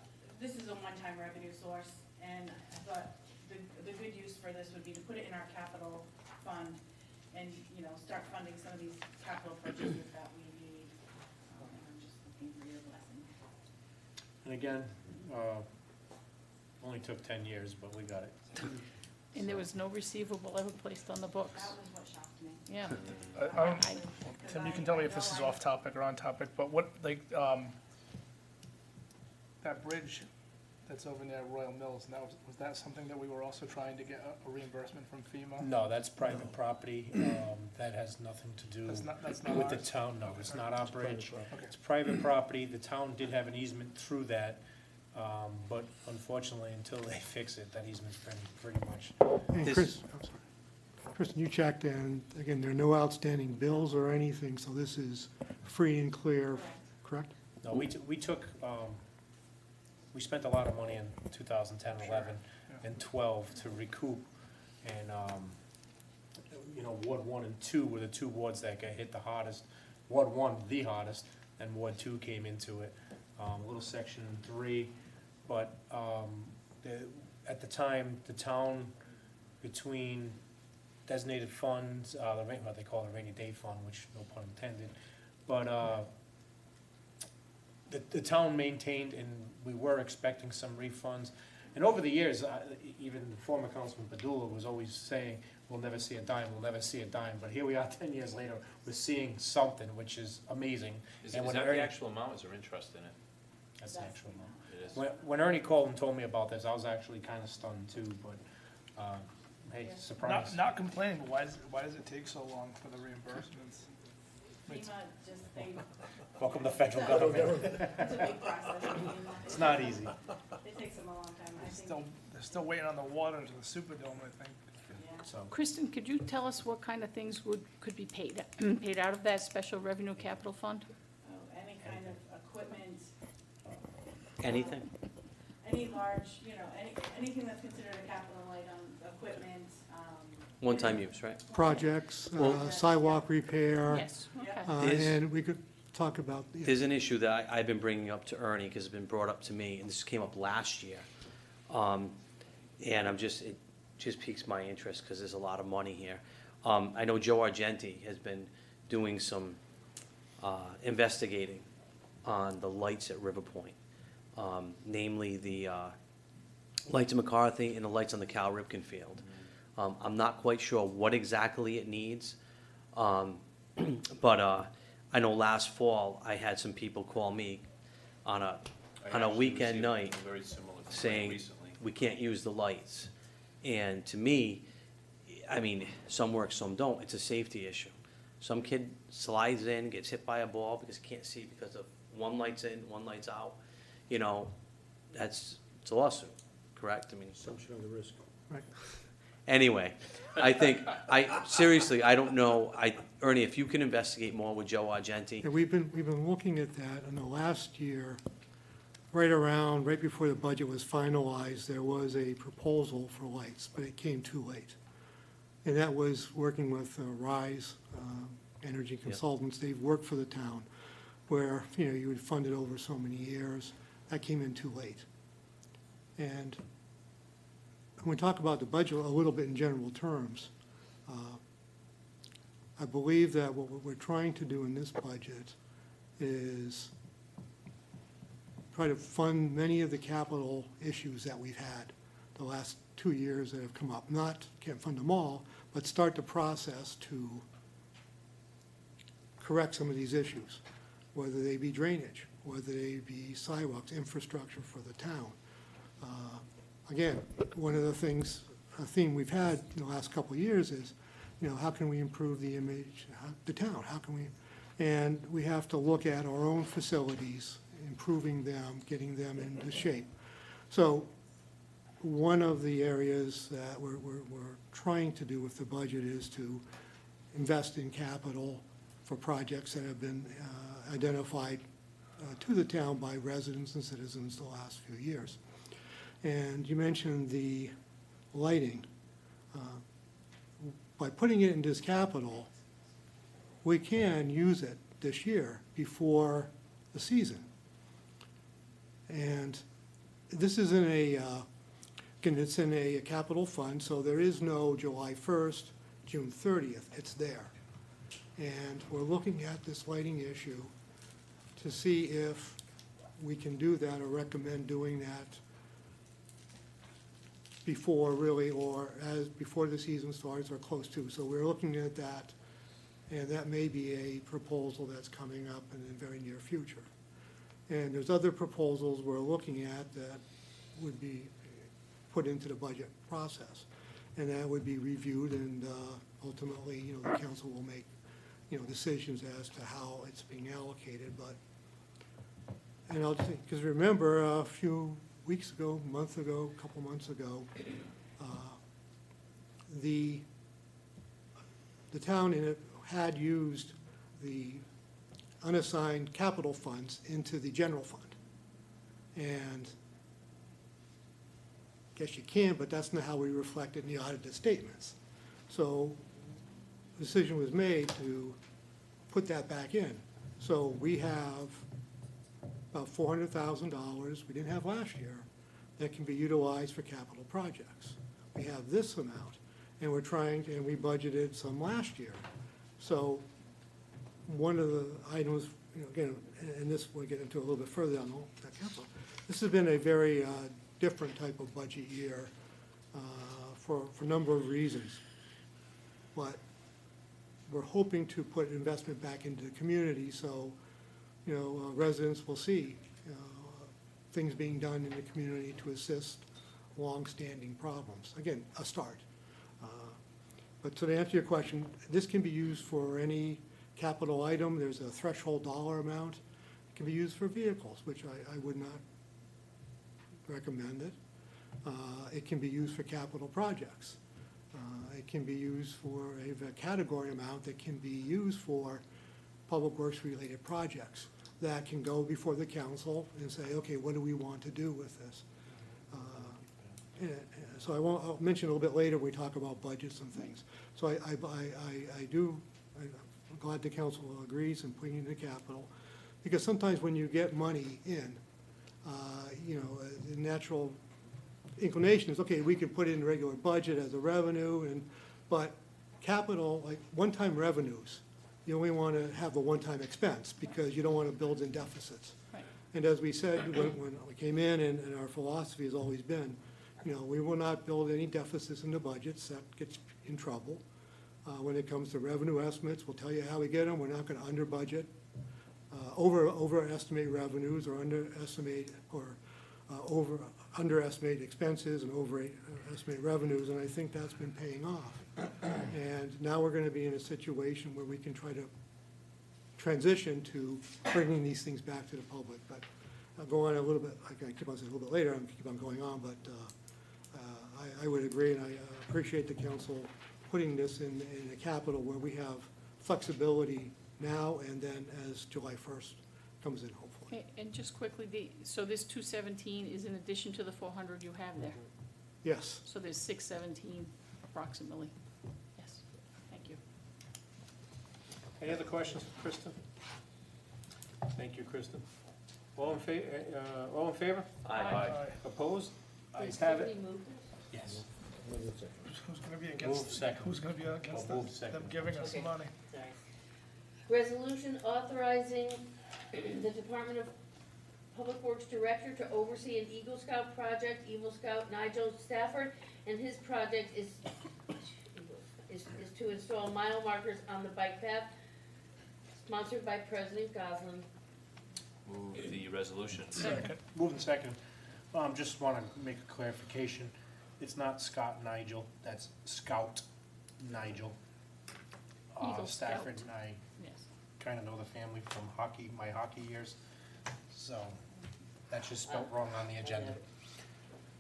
this is a one-time revenue source, and I thought the good use for this would be to put it in our capital fund and, start funding some of these capital purchases that we need. And I'm just looking for your blessing. And again, only took 10 years, but we got it. And there was no receivable ever placed on the books. That was what shocked me. Yeah. Tim, you can tell me if this is off topic or on topic, but what, that bridge that's over near Royal Mills, and was that something that we were also trying to get a reimbursement from FEMA? No, that's private property. That has nothing to do That's not with the ours? town, no. It's not our bridge. Okay. It's private property. The town did have an easement through that, but unfortunately, until they fix it, that easement's been pretty much. And This- Chris, I'm sorry. Kristen, you checked, and again, there are no outstanding bills or anything, so this is free and clear, correct? No, we took, we spent a lot of money in 2010, 11, and 12 to recoup. And, Ward 1 and 2 were the two wards that got hit the hardest. Ward 1, the hardest, and Ward 2 came into it. A little section 3, but at the time, the town, between designated funds, what they call the rainy day fund, which no pun intended, but the town maintained, and we were expecting some refunds. And over the years, even the former Councilman Padula was always saying, we'll never see a dime, we'll never see a dime. But here we are 10 years later, we're seeing something, which is amazing. Is And that when the Ernie- actual amount, is there interest in it? That's the actual amount. It is. When Ernie called and told me about this, I was actually kind of stunned too, but, hey, surprise. Not complaining, but why does it take so long for the reimbursements? FEMA just, they, Welcome to federal government. it's a big process. I mean, It's not easy. It takes them a long time, I think. They're still waiting on the water to the Superdome, I think. Yeah. So, Kristen, could you tell us what kind of things could be paid out of that special revenue capital fund? Oh, any kind of equipment, Anything? any large, anything that's considered a capital item, equipment, One-time use, right? Projects, Well- sidewalk repair. Yes, okay. Is- And we could talk about, yeah. There's an issue that I've been bringing up to Ernie, because it's been brought up to me, and this came up last year. And it just piques my interest, because there's a lot of money here. I know Joe Argenti has been doing some investigating on the lights at River Point, namely the lights in McCarthy and the lights on the Cal Ripken Field. I'm not quite sure what exactly it needs, but I know last fall, I had some people call me on a actually weekend received night a very similar complaint saying, recently. we can't use the lights. And to me, I mean, some work, some don't, it's a safety issue. Some kid slides in, gets hit by a ball because he can't see because of one light's in, one light's out. It's a lawsuit, correct? I mean, assumption of the risk. anyway, I think, seriously, I don't know, Ernie, if you can investigate more with Joe Argenti. And we've been looking at that, and the last year, right before the budget was finalized, there was a proposal for lights, but it came too late. And that was working with RISE Energy Consultants. They've worked for the town, where, you would fund it over so many years. That came in too late. And when we talk about the budget a little bit in general terms, I believe that what we're trying to do in this budget is try to fund many of the capital issues that we've had the last 2 years that have come up. Can't fund them all, but start the process to correct some of these issues, whether they be drainage, whether they be sidewalks, infrastructure for the town. Again, one of the things, a theme we've had in the last couple of years is, how can we improve the image, the town? How can we? And we have to look at our own facilities improving them, getting them into shape. So one of the areas that we're trying to do with the budget is to invest in capital for projects that have been identified to the town by residents and citizens the last few years. And you mentioned the lighting. By putting it in this capital, we can use it this year before the season. And this is in a, again, it's in a capital fund, so there is no July 1st, June 30th, it's there. And we're looking at this lighting issue to see if we can do that or recommend doing that before really, or before the season starts or close to. So we're looking at that, and that may be a proposal that's coming up in the very near future. And there's other proposals we're looking at that would be put into the budget process. And that would be reviewed, and ultimately, the council will make, decisions as to how it's being allocated. But, and I'll just, because remember, a few weeks ago, a month ago, a couple months ago, the town in it had used the unassigned capital funds into the general fund. And I guess you can, but that's not how we reflect it in the audited statements. So the decision was made to put that back in. So we have about $400,000 we didn't have last year that can be utilized for capital projects. We have this amount, and we're trying, and we budgeted some last year. So one of the items, again, and this we'll get into a little bit further on the council, this has been a very different type of budget year for a number of reasons. But we're hoping to put investment back into the community so, residents will see things being done in the community to assist long-standing problems. Again, a start. But to answer your question, this can be used for any capital item. There's a threshold dollar amount. It can be used for vehicles, which I would not recommend it. It can be used for capital projects. It can be used for a category amount that can be used for public works related projects that can go before the council and say, okay, what do we want to do with this? So I'll mention a little bit later when we talk about budgets and things. So I'm glad the council agrees in putting it in capital, because sometimes when you get money in, the natural inclination is, okay, we can put it in the regular budget as a revenue, but capital, like one-time revenues, you only want to have a one-time expense because you don't want to build in deficits. Right. And as we said when we came in, and our philosophy has always been, we will not build any deficits in the budgets. That gets in trouble. When it comes to revenue estimates, we'll tell you how we get them. We're not going to under budget, overestimate revenues, or underestimate expenses and overestimate revenues, and I think that's been paying off. And now we're going to be in a situation where we can try to transition to bringing these things back to the public. But I'll go on a little bit, I can keep on saying a little bit later, and keep on going on, but I would agree, and I appreciate the council putting this in a capital where we have flexibility now and then as July 1st comes in, hopefully. And just quickly, so this 217 is in addition to the 400 you have there? Yes. So there's 617 approximately? Yes, thank you. Any other questions for Kristen? Thank you, Kristen. All in favor? Aye. Opposed? Did Ayes have it. Stephanie move this? Yes. Who's gonna be Move second. Who's gonna be against I'll move second. giving us Okay. money? Sorry. Resolution authorizing the Department of Public Works Director to oversee an Eagle Scout project. Eagle Scout Nigel Stafford, and his project is to install mile markers on the bike path, sponsored by President Goslin. Move the resolution. Second. Moving second. Just want to make a clarification. It's not Scott Nigel, that's Scout Nigel. Eagle Stafford Scout. and I Yes. kind of know the family from hockey, my hockey years. So, that's just spelled wrong on the agenda.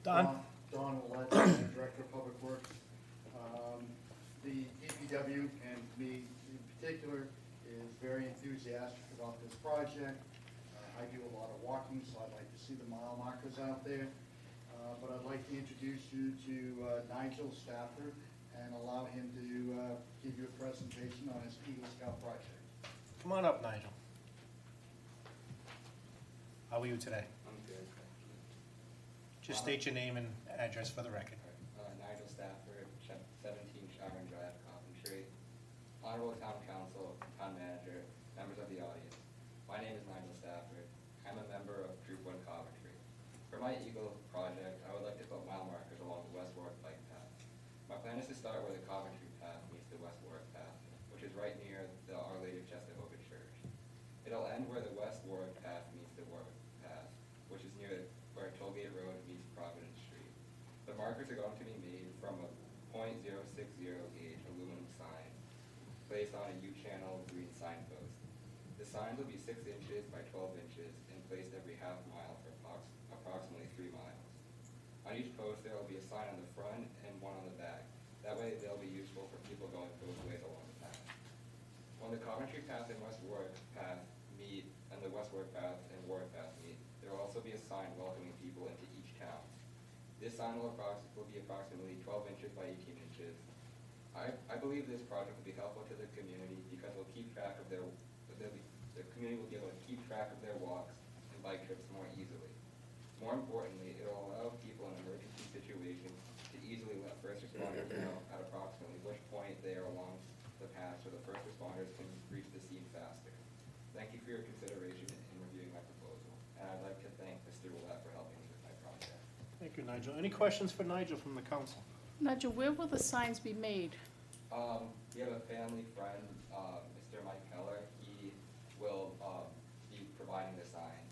Don? Don Willett, Director of Public Works. The DPW and me in particular is very enthusiastic about this project. I do a lot of walking, so I'd like to see the mile markers out there. But I'd like to introduce you to Nigel Stafford and allow him to give you a presentation on his Eagle Scout project. Come on up, Nigel. How are you today? I'm good. Just state your name and address for the record. Nigel Stafford, 17 Sharon Drive, Coventry. Honorable Town Council, Town Manager, members of the audience. My name is Nigel Stafford. I'm a member of Troop 1 Coventry. For my Eagle project, I would like to put mile markers along the West Warwick bike path. My plan is to start where the Coventry path meets the West Warwick path, which is right near the Our Lady of Chesterhoven Church. It'll end where the West Warwick path meets the Warwick path, which is near where Tollgate Road meets Providence Street. The markers are going to be made from a .060 gauge aluminum sign placed on a U-channel green signpost. The signs will be 6 inches by 12 inches and placed every half mile for approximately 3 miles. On each post, there will be a sign on the front and one on the back. That way, they'll be useful for people going both ways along the path. When the Coventry path and West Warwick path meet, and the West Warwick path and Warwick path meet, there will also be a sign welcoming people into each town. This sign will be approximately 12 inches by 18 inches. I believe this project will be helpful to the community because it will keep track of the community will be able to keep track of their walks and bike trips more easily. More importantly, it will allow people in emergency situations to easily let first responders know at approximately which point they are along the path so the first responders can reach the scene faster. Thank you for your consideration in reviewing my proposal, and I'd like to thank Mr. Willett for helping me with my project. Thank you, Nigel. Any questions for Nigel from the council? Nigel, where will the signs be made? We have a family friend, Mr. Mike Keller. He will be providing the signs.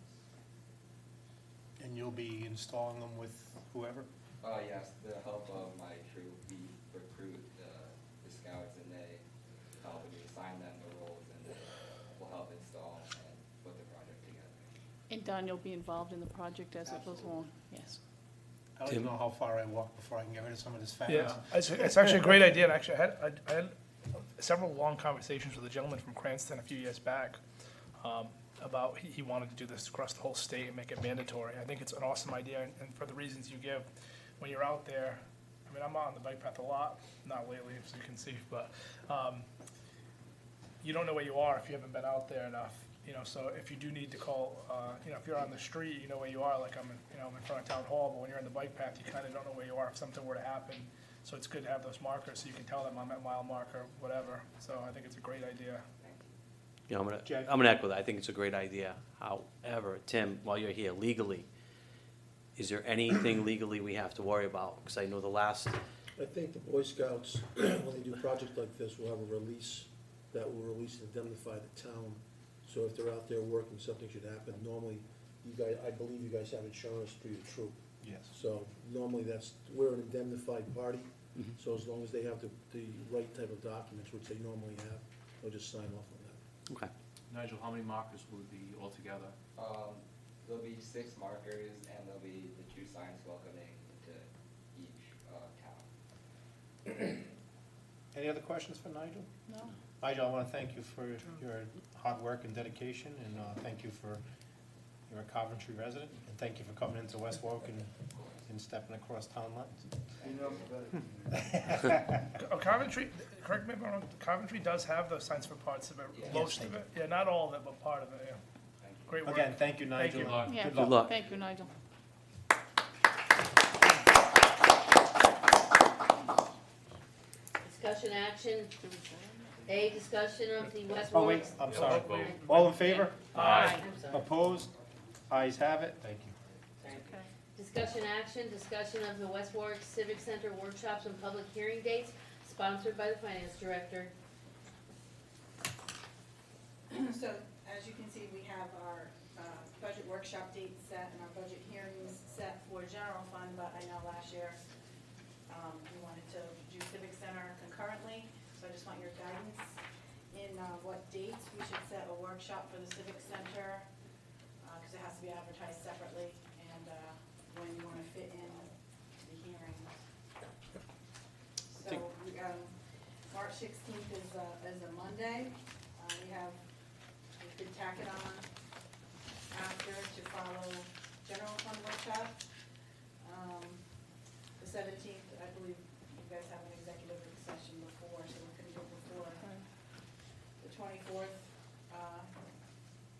And you'll be installing them with whoever? Yes, the help of my troop. We recruit the scouts and they help me assign them the roles and they will help install and put the project together. And Don, you'll be involved in the project as it goes along? Yes. I don't even know how far I walk before I can get rid of some of this fat. Yeah, it's actually a great idea, and actually, I had several long conversations with a gentleman from Cranston a few years back about he wanted to do this across the whole state and make it mandatory. I think it's an awesome idea, and for the reasons you give, when you're out there, I mean, I'm out on the bike path a lot, not lately, as you can see, but you don't know where you are if you haven't been out there enough. You know, so if you do need to call, you know, if you're on the street, you know where you are, like I'm in front of Town Hall, but when you're on the bike path, you kind of don't know where you are if something were to happen. So it's good to have those markers so you can tell them I'm at mile marker, whatever. So I think it's a great idea. You know, Jack? I'm gonna echo that. I think it's a great idea. However, Tim, while you're here, legally, is there anything legally we have to worry about? Because I know the last, I think the Boy Scouts, when they do projects like this, will have a release that will release and indemnify the town. So if they're out there working, something should happen. Normally, you guys, I believe you guys have insurance through your troop. Yes. So normally we're an indemnified party. So as long as they have the right type of documents, which they normally have, they'll just sign off on that. okay. Nigel, how many markers will it be altogether? There'll be 6 markers and there'll be the 2 signs welcoming into each town. Any other questions for Nigel? No? Nigel, I want to thank you for your hard work and dedication, and thank you for, you're a Coventry resident, and thank you for coming into West Warwick and stepping across town lines. You know better. Coventry, correct me if I'm wrong, Coventry does have those signs for parts of it, Yeah. most Yes, of they it. Yeah, not all of it, but part of it, yeah. Thank you. Great work. Again, thank you, Nigel. you. Good luck. Yeah. Good luck. Thank you, Nigel. Discussion action, A, discussion of the West Oh, wait, Warwick. I'm sorry. Wait. All in favor? Aye. I'm sorry. Opposed? Ayes have it. Thank you. Okay. Discussion action, discussion of the West Warwick Civic Center workshops and public hearing dates, sponsored by the Finance Director. So, as you can see, we have our budget workshop dates set and our budget hearings set for general fund, but I know last year we wanted to do Civic Center concurrently, so I just want your guidance in what dates we should set a workshop for the Civic Center. because it has to be advertised separately, and when you want to fit in the hearings. So, March 16th is a Monday. We could tack it on after to follow general fund workshop. The 17th, I believe you guys have an executive session before, so we couldn't do it before. The 24th,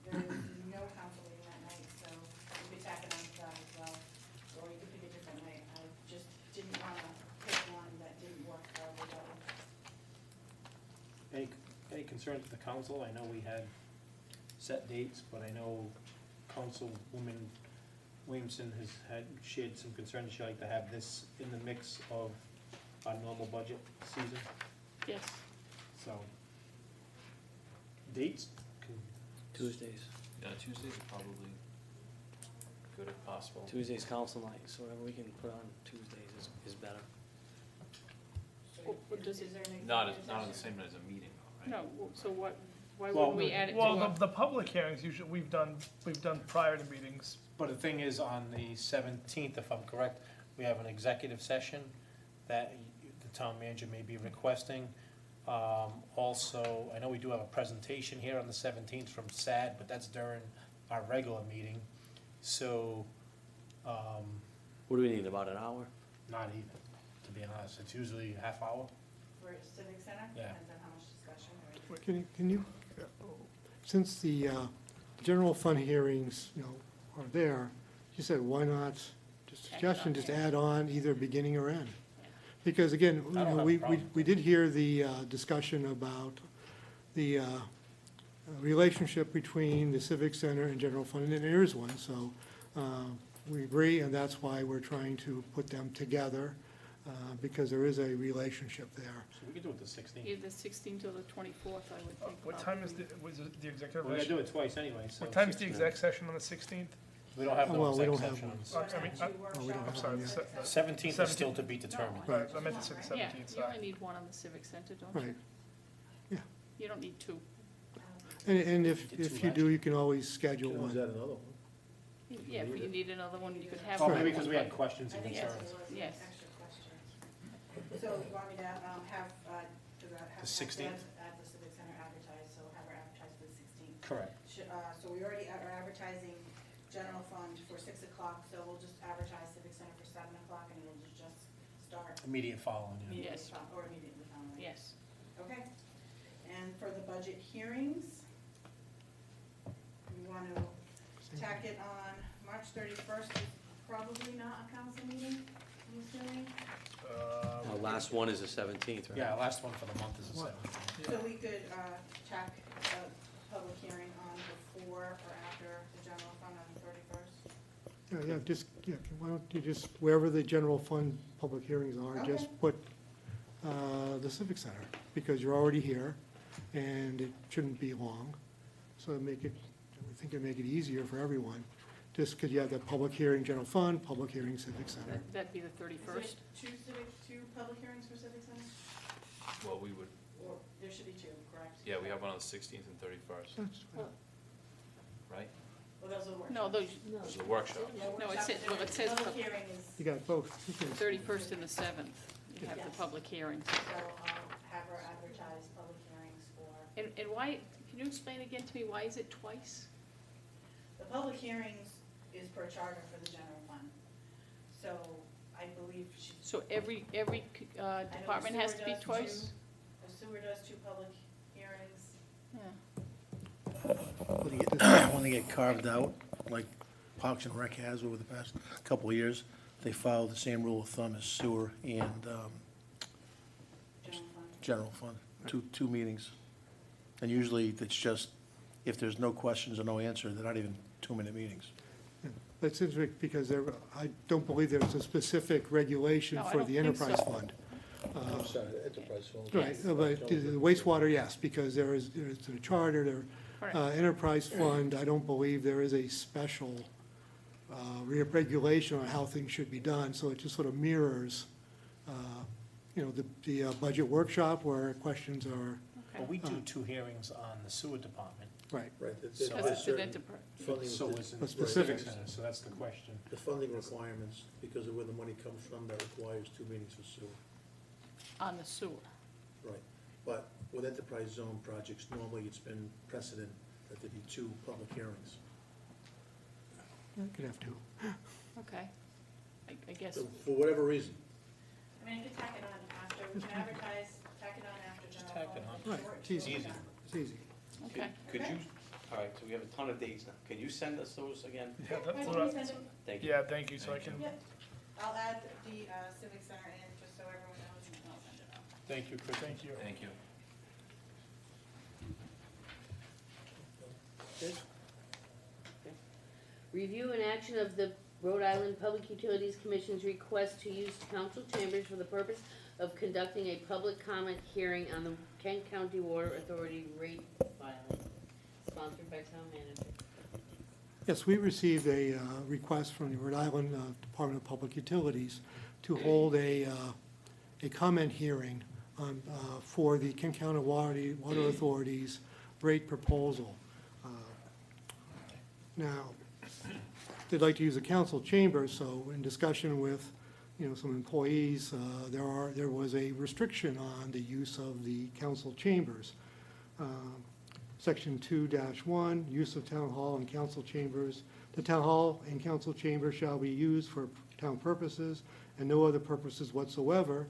there is no council meeting that night, so you could tack it on to that as well. Or you could pick a different night. I just didn't want to pick one that didn't work for everybody. Any concerns with the council? I know we had set dates, but I know Councilwoman Williamson has shared some concerns. She'd like to have this in the mix of our normal budget season, Yes. so. Dates? Tuesdays. Yeah, Tuesdays are probably good if possible. Tuesday's council night, so whatever we can put on Tuesdays is better. What does it- Is there an Not executive on the session? same night as a meeting, though, right? No, so what, why Well, wouldn't we add it to Well, our? the public hearings usually, we've done prior to meetings. But the thing is, on the 17th, if I'm correct, we have an executive session that the town manager may be requesting. Also, I know we do have a presentation here on the 17th from SAD, but that's during our regular meeting. So, What do we need, about an hour? not even, to be honest. It's usually a half hour. For Civic Center? Yeah. Depends on how much discussion. Can you, since the general fund hearings, are there, you said, why not, just suggestion, just add on either beginning or end? Because again, I don't have a we problem. did hear the discussion about the relationship between the Civic Center and general fund, and there is one, so we agree, and that's why we're trying to put them together, because there is a relationship there. So we could do it the 16th. Either the 16th or the 24th, I would think. What time is probably. was it the executive We're gonna session? do it twice anyway, so. What time is the 16th. exec session on the 16th? We don't have no Well, we exec don't have session on one. the So I mean, two we don't workshops. I'm sorry, on the Civic Center. 17th is still to be determined. Right, I meant to say the Yeah, 17th, you sorry. only need one on the Civic Center, don't you? Right. You don't need two. And if We did two you last do, you can always schedule one. another one? Yeah, if you need another one, you could have. Oh, one. maybe because we had questions I and think that's concerns. what it was, Yes. extra questions. So you want me to have, The 16th? At the Civic Center advertised, so have her advertised for the 16th. Correct. So we already are advertising general fund for 6 o'clock, so we'll just advertise Civic Center for 7 o'clock, and it'll just start Immediate following, yeah. immediately, Yes. or immediately following. Yes. Okay. And for the budget hearings, we want to tack it on March 31st, is probably not a council meeting, I'm assuming. Our last one is the 17th, right? Yeah, last one for the month is the 17th. So we could tack a public hearing on before or after the general fund on the 31st. Why don't you just, wherever the general fund public hearings are, Okay. just put the Civic Center, because you're already here, and it shouldn't be long. So I think it'd make it easier for everyone, just because you have the public hearing, general fund, public hearing, Civic Center. That'd be the Is there 31st. two public hearings for Civic Center? Well, we would, Or there should be two, correct? yeah, we have one on the 16th and 31st, That's fine. right? Well, those are the workshops. No, those, Those are the workshops. Yeah, No, it workshops says- well, are- it says Public pub- hearing is, You got both. Okay. 31st and the 7th, you have the Yes. public hearings. so have her advertise public hearings for, And why, can you explain again to me, why is it twice? the public hearings is per charter for the general fund. So I believe she. So every I know the department has sewer to be does twice? two- The sewer does 2 public hearings. Yeah. When they get carved out, like Parks and Rec has over the past couple of years, they follow the same rule of thumb as sewer and General fund. general fund, two meetings. And usually it's just, if there's no questions or no answer, they're not even 2-minute meetings. That's interesting, because I don't believe there's a specific regulation No, I for don't the think enterprise so. fund. I'm sorry, enterprise fund. Right, but the wastewater, yes, because there's a charter, Correct. enterprise fund, I don't believe there is a special regulation on how things should be done, so it just sort of mirrors, the budget workshop where questions are, Okay. But we do 2 hearings on the sewer department Right. Right. That's an enterprise. Funding, So is A the specific- Civic Center, so that's the question. the funding requirements, because of where the money comes from, that requires 2 meetings for sewer. On the sewer. Right. But with enterprise zone projects, normally it's been precedent that there be 2 public hearings. You could have two. Okay. I guess, So for whatever reason, I mean, I could tack it on after, we can advertise, tack it on after Just general tack it public. Right, Short, it's easy. short. It's easy. okay. Could you, all right, so we have a ton of dates now. Can you send us those again? Yeah, Right, that's can what you I, send it? Thank you. yeah, thank you, so I can, Yep. I'll add the Civic Center in, just so everyone knows, and I'll send it out. Thank you, Chris. thank you. Thank you. Review and action of the Rhode Island Public Utilities Commission's request to use council chambers for the purpose of conducting a public comment hearing on the Kent County Water Authority rate filing, sponsored by town manager. Yes, we received a request from the Rhode Island Department of Public Utilities to hold a comment hearing on, for the Kent County Water Authority's rate proposal. Now, they'd like to use the council chamber, so in discussion with, some employees, there was a restriction on the use of the council chambers. Section 2-1, use of town hall and council chambers. The town hall and council chamber shall be used for town purposes and no other purposes whatsoever,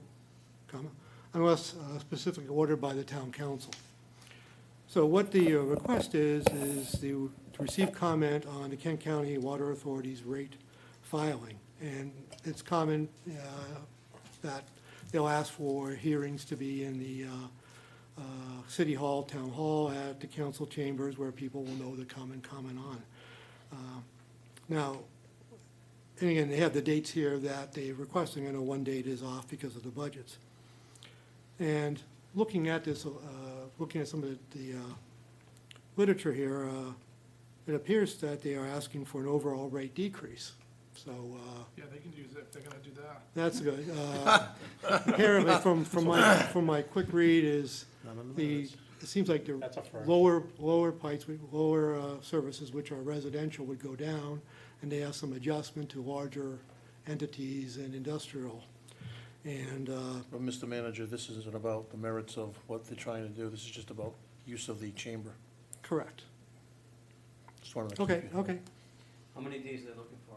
unless specifically ordered by the town council. So what the request is to receive comment on the Kent County Water Authority's rate filing. And it's common that they'll ask for hearings to be in the City Hall, Town Hall, at the council chambers where people will know to come and comment on. Now, and again, they have the dates here that they're requesting. I know one date is off because of the budgets. And looking at this, looking at some of the literature here, it appears that they are asking for an overall rate decrease. So Yeah, they can use it if they're gonna do that. that's good. Apparently, from my quick read is it seems like the That's a first. lower pipes, lower services, which are residential, would go down, and they have some adjustment to larger entities and industrial. And but Mr. Manager, this isn't about the merits of what they're trying to do. This is just about use of the chamber. correct. Just wanted to keep Okay, you- okay. How many days are they looking for?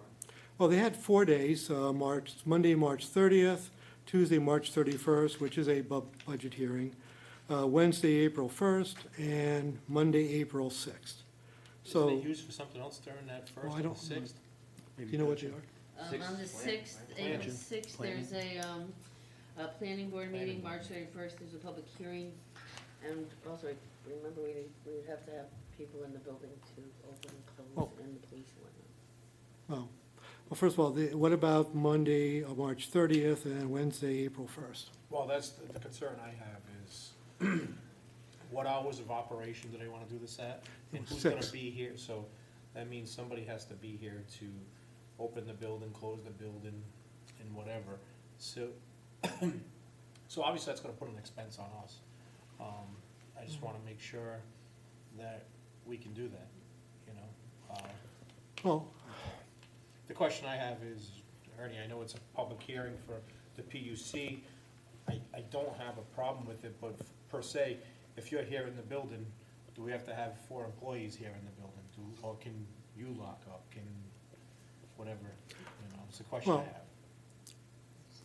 Well, they had 4 days, Monday, March 30th, Tuesday, March 31st, which is a budget hearing, Wednesday, April 1st, and Monday, April 6th. Isn't it So, used for something else during that first I and the don't- sixth? do you know what they are? On the sixth, April sixth, there's a planning board meeting, March 31st, there's a public hearing. And also, remember, we would have to have people in the building to open and close, Oh. and the police and whatnot. Well, first of all, what about Monday, March 30th, and Wednesday, April 1st? Well, that's the concern I have is, what hours of operation do they wanna do this at? And who's gonna 6. be here? So that means somebody has to be here to open the building, close the building, and whatever. So, so obviously that's gonna put an expense on us. I just wanna make sure that we can do that, Well, The question I have is, Ernie, I know it's a public hearing for the PUC. I don't have a problem with it, but per se, if you're here in the building, do we have to have 4 employees here in the building? Or can you lock up, can, whatever, it's a question I Well- have.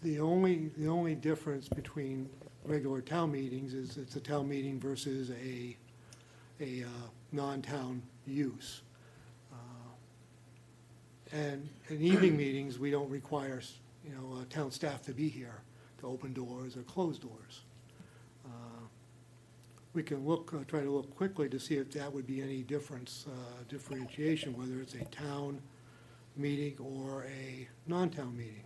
the only difference between regular town meetings is it's a town meeting versus a non-town use. And in evening meetings, we don't require, town staff to be here to open doors or close doors. We can try to look quickly to see if that would be any differentiation, whether it's a town meeting or a non-town meeting.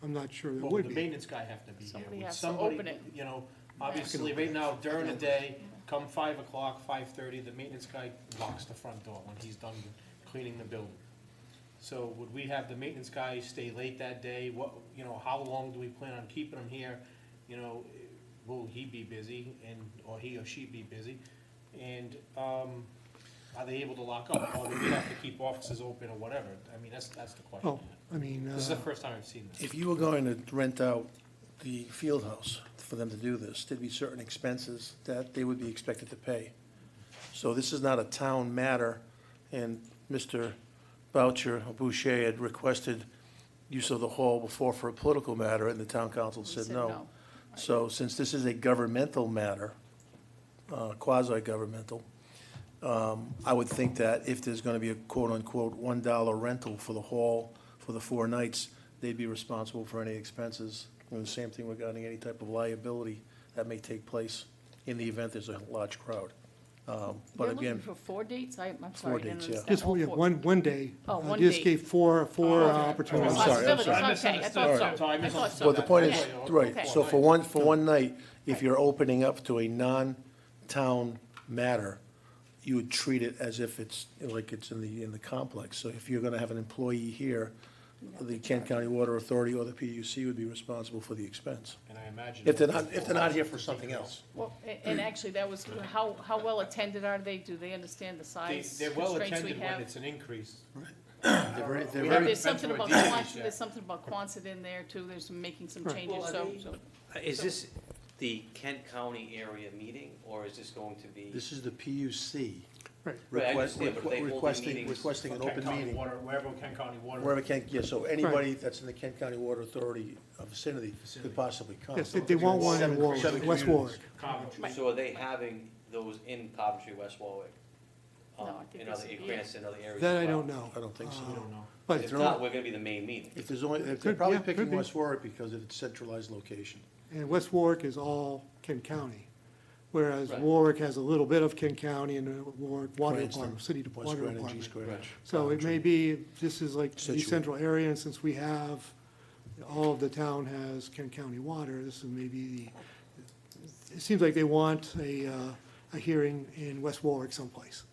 I'm not sure there Well, would would the be. maintenance guy have to be here? Somebody Would has to somebody, open it. Obviously, right now, during the day, come 5 o'clock, 5:30, the maintenance guy locks the front door when he's done cleaning the building. So would we have the maintenance guy stay late that day? How long do we plan on keeping him here? Will he be busy or he or she be busy? And, are they able to lock up, or do they have to keep offices open or whatever? I mean, that's the question. Oh, I mean, This is the first time I've seen this. If you were going to rent out the field house for them to do this, there'd be certain expenses that they would be expected to pay. So this is not a town matter, and Mr. Boucher had requested use of the hall before for a political matter, and the town council We said no. Right. So since this is a governmental matter, quasi-governmental, I would think that if there's gonna be a quote-unquote $1 rental for the hall for the 4 nights, they'd be responsible for any expenses. And the same thing regarding any type of liability that may take place in the event there's a large crowd. But You're looking again, for 4 dates? I'm sorry, 4 I didn't dates, yeah. understand. just All yeah, four. one day. Oh, one Just date. gave four opportunities. I'm sorry, I'm Possibilities, sorry. I okay, I thought misunderstood. so. So I I thought misunderstood so. But the point is, Yeah. right, Okay. so for one night, if you're opening up to a non-town matter, you would treat it as if it's, like it's in the complex. So if you're gonna have an employee here, the Kent County Water Authority or the PUC would be responsible for the expense. And I imagine. If they're not here for something else. Well, and actually, that was, how well attended are they? Do they understand the size They're well constraints we attended when have? it's an increase. They're very, We they're haven't very, There's something been about through a decrease Quonset, yet. there's something about Quonset in there too, there's making some Right. changes, Well, so, are they- Is this the Kent County area meeting, or is this going to be? this is the PUC Right. Right, I request- understand, but are they holding requesting, meetings requesting an Kent open County meeting. Water, wherever Kent County Water. Wherever Kent, yeah, so anybody that's in the Kent County Water Authority vicinity could possibly come. Yes, they want one in Warwick, Seven West communities. Warwick. Coventry. So are they having those in Coventry, West Warwick? No, I think In this other, is- Cranston, other areas? That as I well? don't know. I don't think so. We don't know. But, If not, we're gonna be the main meeting. If there's only, they're Could- probably yeah, could picking be. West Warwick because of its centralized location. and West Warwick is all Kent County, whereas Right. Warwick has a little bit of Kent County and Warwick Water Cranston, Department, City West Water Greenwich, Department. East Greenwich. So it may be, this is like the Situate. central area, and since we have, all of the town has Kent County water, this is maybe it seems like they want a hearing in West Warwick someplace.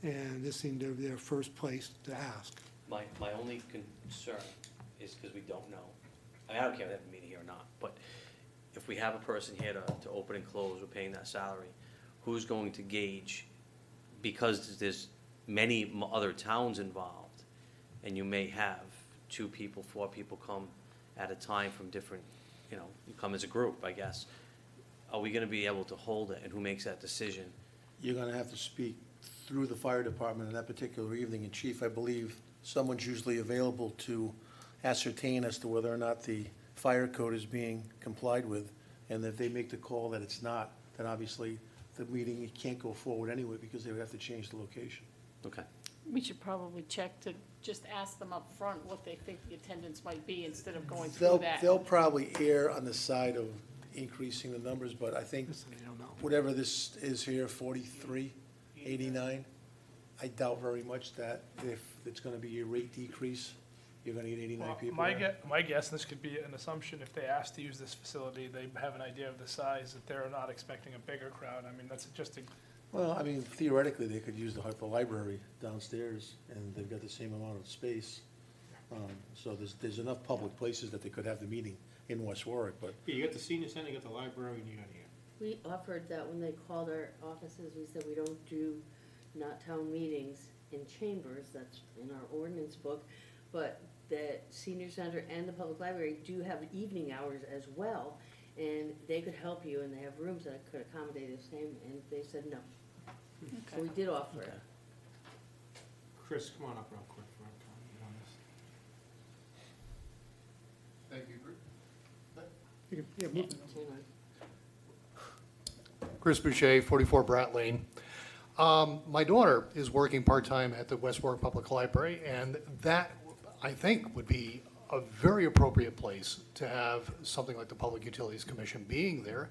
And this seemed their first place to ask. My only concern is because we don't know. I mean, I don't care if they have a meeting here or not, but if we have a person here to open and close, we're paying that salary, who's going to gauge? Because there's many other towns involved, and you may have 2 people, 4 people come at a time from different, you come as a group, I guess. Are we gonna be able to hold it, and who makes that decision? You're gonna have to speak through the fire department on that particular evening, and Chief, I believe someone's usually available to ascertain as to whether or not the fire code is being complied with, and if they make the call that it's not, then obviously the meeting can't go forward anyway, because they would have to change the location. Okay. we should probably check to just ask them up front what they think the attendance might be instead of going through that. They'll probably err on the side of increasing the numbers, but I think This I don't know. whatever this is here, 43.89, I doubt very much that if it's gonna be a rate decrease, you're gonna get 89 Well, people My there. my guess, and this could be an assumption, if they ask to use this facility, they have an idea of the size, that they're not expecting a bigger crowd. I mean, that's just a, Well, I mean, theoretically, they could use the library downstairs, and they've got the same amount of space. So there's enough public places that they could have the meeting in West Warwick, but Yeah, you got the senior center, you got the library, and you got here. We offered that when they called our offices, we said we don't do not town meetings in chambers, that's in our ordinance book, but the senior center and the public library do have evening hours as well, and they could help you, and they have rooms that could accommodate the same, and they said no. So we did offer it. Chris, come on up real quick for a comment on this. Thank you. You can- yeah, move it. Hang on. Chris Boucher, 44 Brat Lane. My daughter is working part-time at the West Warwick Public Library, and that, I think, would be a very appropriate place to have something like the Public Utilities Commission being there.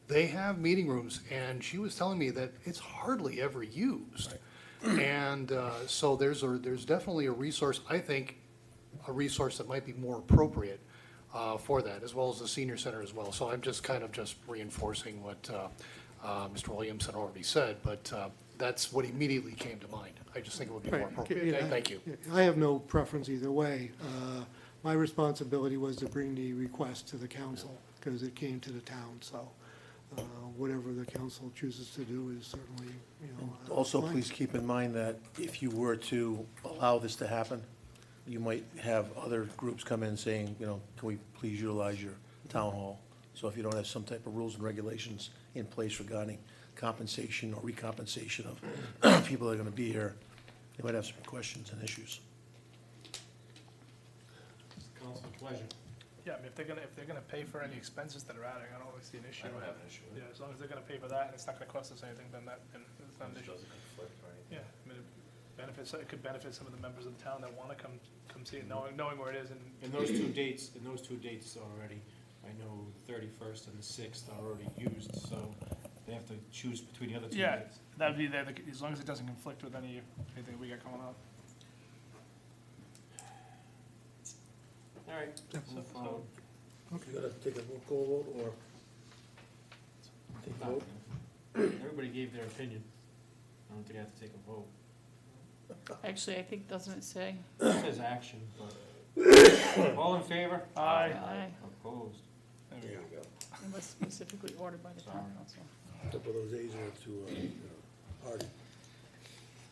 They have meeting rooms, and she was telling me that it's hardly ever used. And so there's definitely a resource, I think, a resource that might be more appropriate for that, as well as the senior center as well. So I'm just kind of just reinforcing what Mr. Williams had already said, but that's what immediately came to mind. I just think it would be more Right, appropriate. yeah, Thank you. I have no preference either way. My responsibility was to bring the request to the council, because it came to the town, so. whatever the council chooses to do is certainly, Also, fine. please keep in mind that if you were to allow this to happen, you might have other groups come in saying, can we please utilize your town hall? So if you don't have some type of rules and regulations in place regarding compensation or recompensation of people that are gonna be here, you might have some questions and issues. Council pleasure. Yeah, I mean, if they're gonna pay for any expenses that are adding, I don't really see an issue. I don't have an issue with it. Yeah, as long as they're gonna pay for that and it's not gonna cost us anything, then it's not an issue. Doesn't conflict, right? Yeah, I mean, it could benefit some of the members of the town that wanna come see it, knowing where it is and. In those two dates already, I know the 31st and the 6th are already used, so they have to choose between the other two Yeah, dates. that'd be there, as long as it doesn't conflict with anything we got going on. All right. move forward. You gotta take a roll call vote, or? Take a vote? Everybody gave their opinion. I don't think I have to take a vote. Actually, I think, doesn't it say? It says action, but. All in favor? Aye. Aye, Opposed? There we go. unless specifically ordered by the town Sorry. council. Couple of those A's are to, Hardy.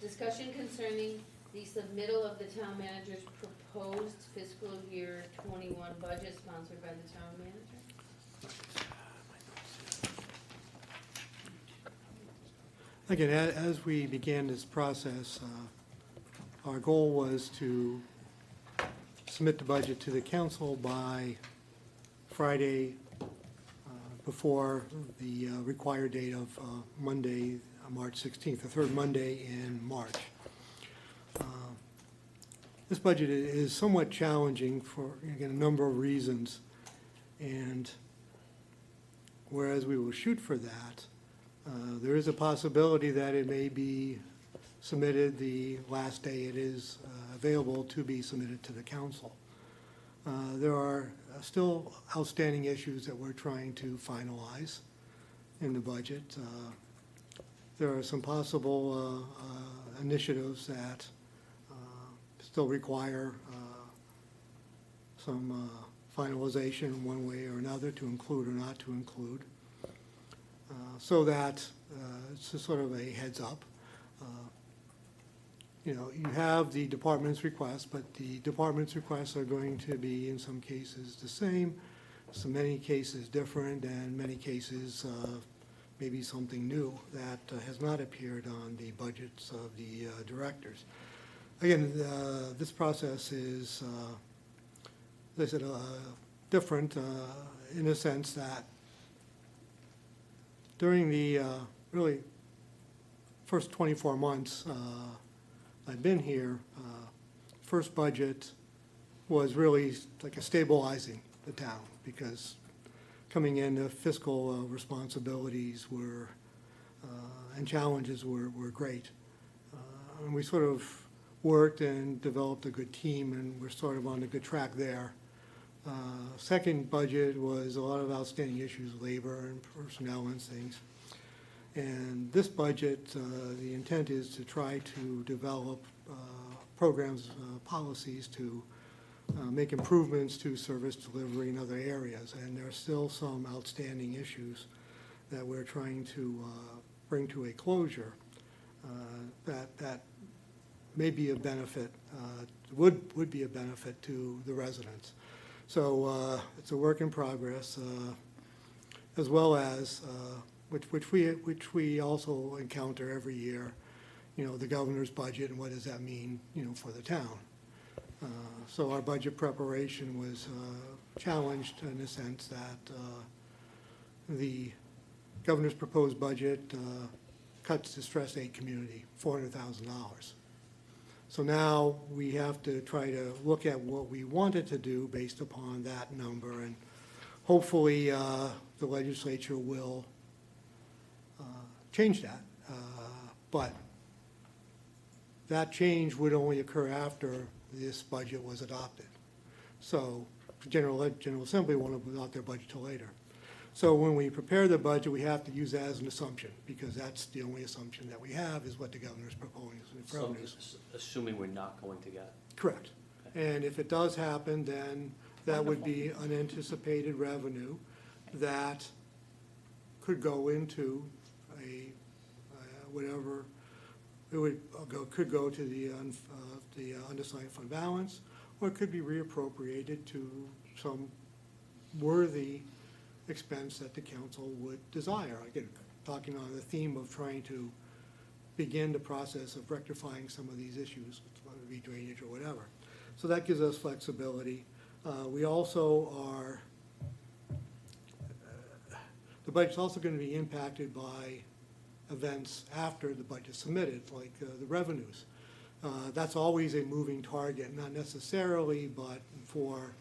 Discussion concerning the submittal of the town manager's proposed fiscal year 21 budget sponsored by the town manager. Again, as we began this process, our goal was to submit the budget to the council by Friday before the required date of Monday, March 16th, the third Monday in March. This budget is somewhat challenging for, again, a number of reasons. And whereas we will shoot for that, there is a possibility that it may be submitted the last day it is available to be submitted to the council. There are still outstanding issues that we're trying to finalize in the budget. There are some possible initiatives that still require some finalization one way or another to include or not to include. So that it's just sort of a heads up. You have the department's requests, but the department's requests are going to be, in some cases, the same, so many cases different, and many cases maybe something new that has not appeared on the budgets of the directors. Again, this process is, as I said, different in the sense that during the really first 24 months I've been here, first budget was really like a stabilizing the town, because coming in, the fiscal responsibilities were, and challenges were great. And we sort of worked and developed a good team, and we're sort of on a good track there. Second budget was a lot of outstanding issues, labor and personnel and things. And this budget, the intent is to try to develop programs, policies to make improvements to service delivery in other areas. And there are still some outstanding issues that we're trying to bring to a closure that may be a benefit, would be a benefit to the residents. So it's a work in progress, as well as which we also encounter every year. The governor's budget and what does that mean, for the town. So our budget preparation was challenged in the sense that the governor's proposed budget cuts distressed aid community $400,000. So now we have to try to look at what we wanted to do based upon that number, and hopefully the legislature will change that. But that change would only occur after this budget was adopted. So the General Assembly won't adopt their budget till later. So when we prepare the budget, we have to use that as an assumption, because that's the only assumption that we have is what the governor's proposing for revenues. Assuming we're not going to get. Correct. And if it does happen, then that would be unanticipated revenue that could go into whatever, it would could go to the unassigned fund balance, or it could be reappropriated to some worthy expense that the council would desire. Again, talking on the theme of trying to begin the process of rectifying some of these issues, whether it be drainage or whatever. So that gives us flexibility. We also are, the budget's also going to be impacted by events after the budget's submitted, like the revenues. That's always a moving target, not necessarily, but for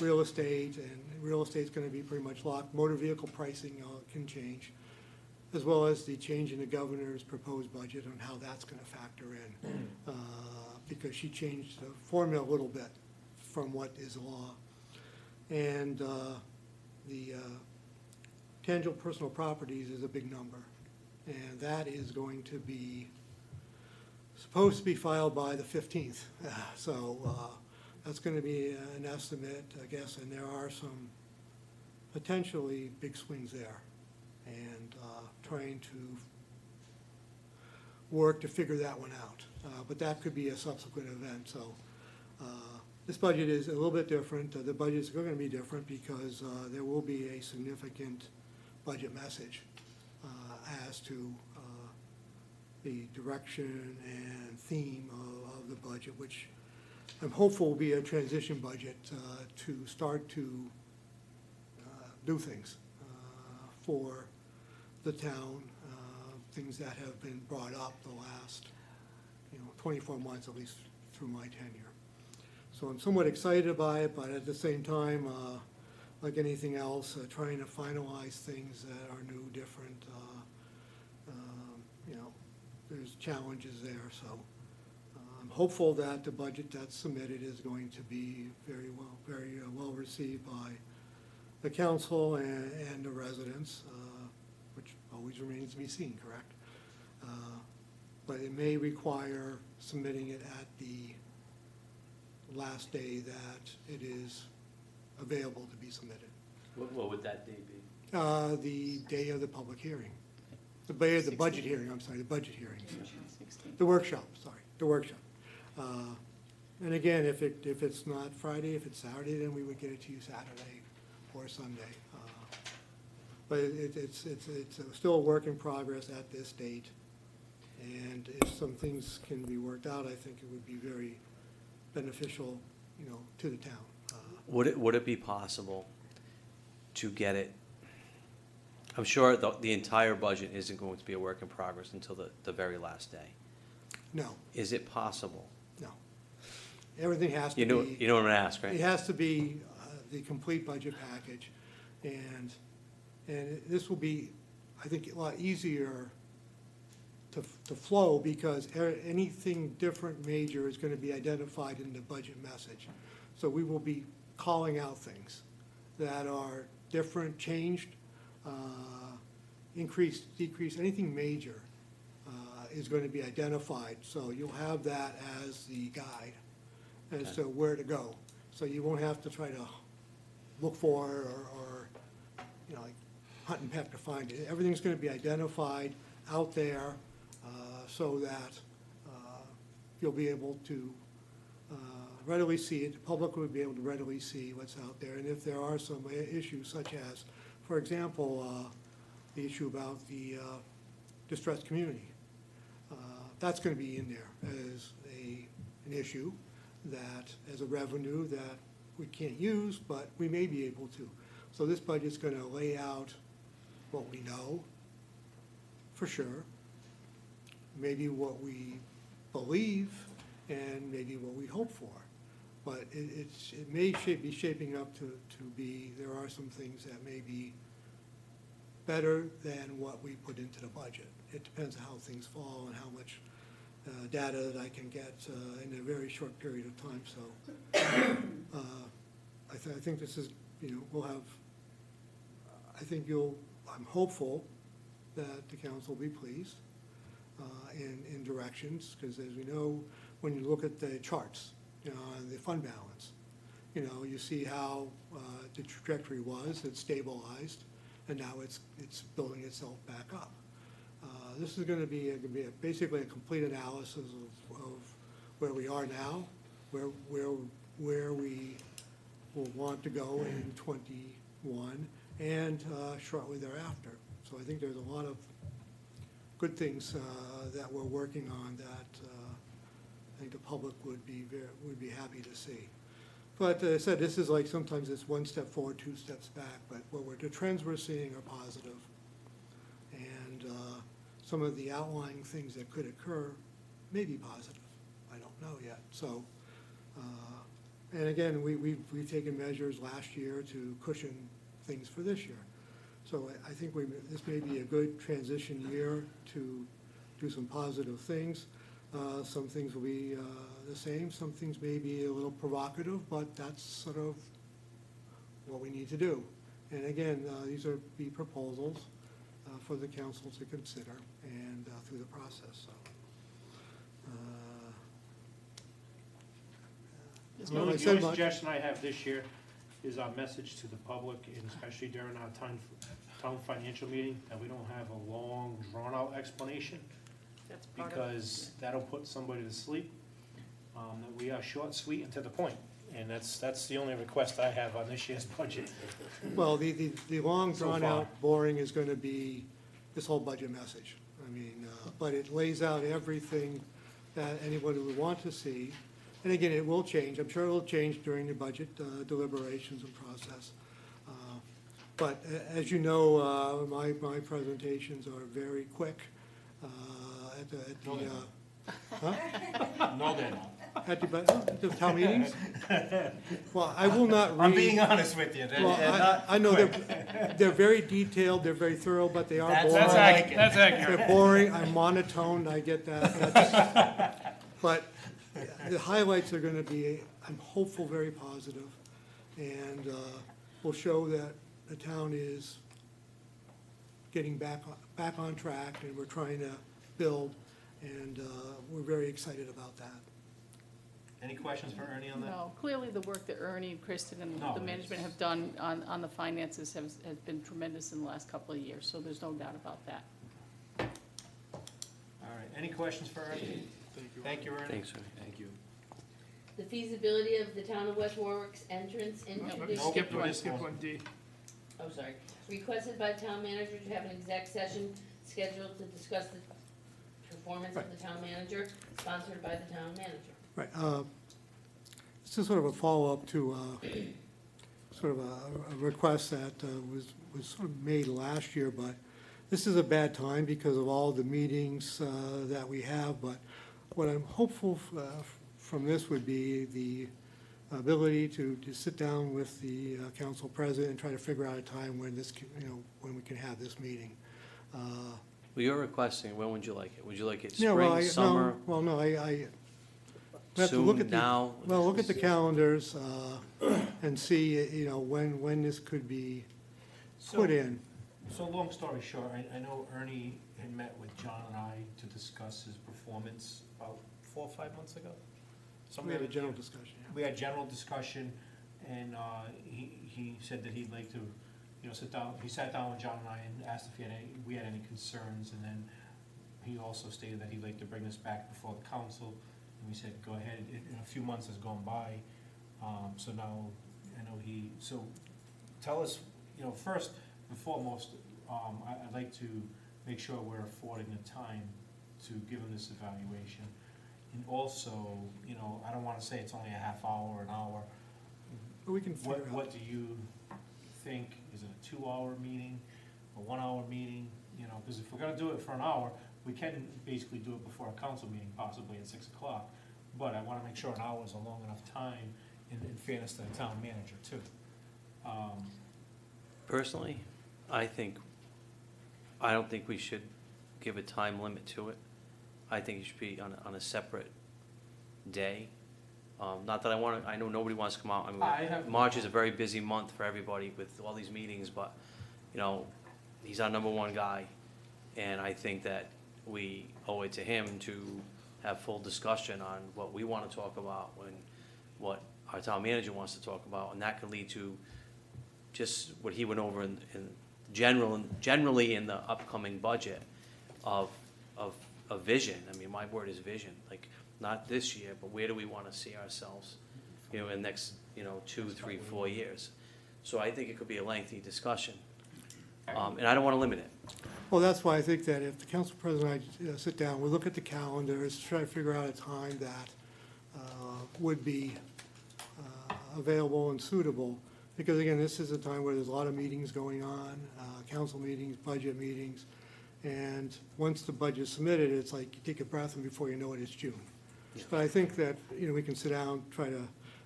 real estate, and real estate's going to be pretty much locked. Motor vehicle pricing can change, as well as the change in the governor's proposed budget on how that's going to factor in, because she changed the formula a little bit from what is law. And the tangible personal properties is a big number, and that is going to be supposed to be filed by the 15th. So that's going to be an estimate, I guess, and there are some potentially big swings there, and trying to work to figure that one out. But that could be a subsequent event. So this budget is a little bit different. The budgets are going to be different because there will be a significant budget message as to the direction and theme of the budget, which I'm hopeful will be a transition budget to start to do things for the town, things that have been brought up the last 24 months, at least through my tenure. So I'm somewhat excited by it, but at the same time, like anything else, trying to finalize things that are new, different. There's challenges there, so I'm hopeful that the budget that's submitted is going to be very well received by the council and the residents, which always remains to be seen, correct? But it may require submitting it at the last day that it is available to be submitted. What would that day be? The day of the public hearing. The day of the budget hearing, I'm sorry, the budget hearings. The workshop, sorry, the workshop. And again, if it's not Friday, if it's Saturday, then we would get it to you Saturday or Sunday. But it's still a work in progress at this date. And if some things can be worked out, I think it would be very beneficial, to the town. Would it be possible to get it? I'm sure the entire budget isn't going to be a work in progress until the very last day. No, Is it possible? no. Everything has to You know be. what I'm gonna ask, right? It has to be the complete budget package, and this will be, I think, a lot easier to flow, because anything different major is gonna be identified in the budget message. So we will be calling out things that are different, changed, increase, decrease, anything major is going to be identified. So you'll have that as the guide as to where to go. So you won't have to try to look for or like hunt and peck to find it. Everything's going to be identified out there so that you'll be able to readily see it. The public will be able to readily see what's out there. And if there are some issues, such as, for example, the issue about the distressed community, that's going to be in there as an issue, that as a revenue that we can't use, but we may be able to. So this budget's going to lay out what we know for sure, maybe what we believe, and maybe what we hope for. But it may be shaping up to be, there are some things that may be better than what we put into the budget. It depends how things fall and how much data that I can get in a very short period of time. So I think this is, we'll have, I'm hopeful that the council will be pleased in directions, because as we know, when you look at the charts, the fund balance, you see how the trajectory was, it stabilized, and now it's building itself back up. This is gonna be basically a complete analysis of where we are now, where we will want to go in '21, and shortly thereafter. So I think there's a lot of good things that we're working on that I think the public would be happy to see. But as I said, this is like, sometimes it's one step forward, two steps back, but the trends we're seeing are positive. And some of the outlying things that could occur may be positive. I don't know yet. So, and again, we've taken measures last year to cushion things for this year. So I think this may be a good transition year to do some positive things. Some things will be the same, some things may be a little provocative, but that's sort of what we need to do. And again, these are proposals for the council to consider and through the process, so. The only suggestion I have this year is our message to the public, and especially during our town financial meeting, that we don't have a long, drawn-out explanation, That's part of, because that'll put somebody to sleep. That we are short, sweet, and to the point, and that's the only request I have on this year's budget. Well, the long, So far. drawn-out, boring is gonna be this whole budget message. I mean, but it lays out everything that anybody would want to see. And again, it will change. I'm sure it will change during the budget deliberations and process. But as you know, my presentations are very quick at the huh? No, they're not. At the town meetings? Well, I will not read. I'm being honest with you. Well, I know they're very detailed, they're very thorough, but they are boring. That's accurate. They're boring, I'm monotone, I get that. But the highlights are gonna be, I'm hopeful, very positive, and will show that the town is getting back on track, and we're trying to build, and we're very excited about that. Any questions for Ernie on that? no, clearly the work that Ernie and Kristen and No, the management have done on the finances has been tremendous in the last couple of years, so there's no doubt about that. All right, any questions for Ernie? Thank you, Ernie. Thanks, Ernie. Thank you. The feasibility of the town of West Warwick's entrance into the. Skip one, D. Oh, sorry. Requested by town manager to have an exec session scheduled to discuss the performance of the town manager, sponsored by the town manager. Right, this is sort of a follow-up to sort of a request that was sort of made last year, but this is a bad time because of all the meetings that we have, but what I'm hopeful from this would be the ability to sit down with the council president and try to figure out a time when when we can have this meeting. Well, you're requesting, when would you like it? Would you like it Yeah, well, spring, summer, Well, no, I we have to look soon, at now? well, look at the calendars and see, when this could be put in. So long story short, I know Ernie had met with John and I to discuss his performance about 4 or 5 months ago. We had a general discussion, yeah. We had general discussion, and he said that he'd like to, sit down. He sat down with John and I and asked if we had any concerns, and then he also stated that he'd like to bring this back before the council. And we said, go ahead. A few months has gone by, so now I know so tell us, first and foremost, I'd like to make sure we're affording the time to give him this evaluation. And also, I don't want to say it's only a half hour or an hour. But we can figure out. What do you think? Is it a 2-hour meeting, a 1-hour meeting? Because if we're going to do it for an hour, we can basically do it before a council meeting, possibly at 6 o'clock. But I want to make sure an hour is a long enough time, in fairness to the town manager, too. Personally, I don't think we should give a time limit to it. I think it should be on a separate day. Not that I know nobody wants to come out. March is a very busy month for everybody with all these meetings, but, he's our #1 guy. And I think that we owe it to him to have full discussion on what we want to talk about and what our town manager wants to talk about. And that could lead to just what he went over in generally in the upcoming budget of vision. I mean, my word is vision, like, not this year, but where do we want to see ourselves, in the next, 2, 3, 4 years? So I think it could be a lengthy discussion, and I don't want to limit it. Well, that's why I think that if the council president and I sit down, we look at the calendars, try to figure out a time that would be available and suitable. Because again, this is a time where there's a lot of meetings going on, council meetings, budget meetings. And once the budget's submitted, it's like you take a breath and before you know it, it's June. But I think that, we can sit down, try to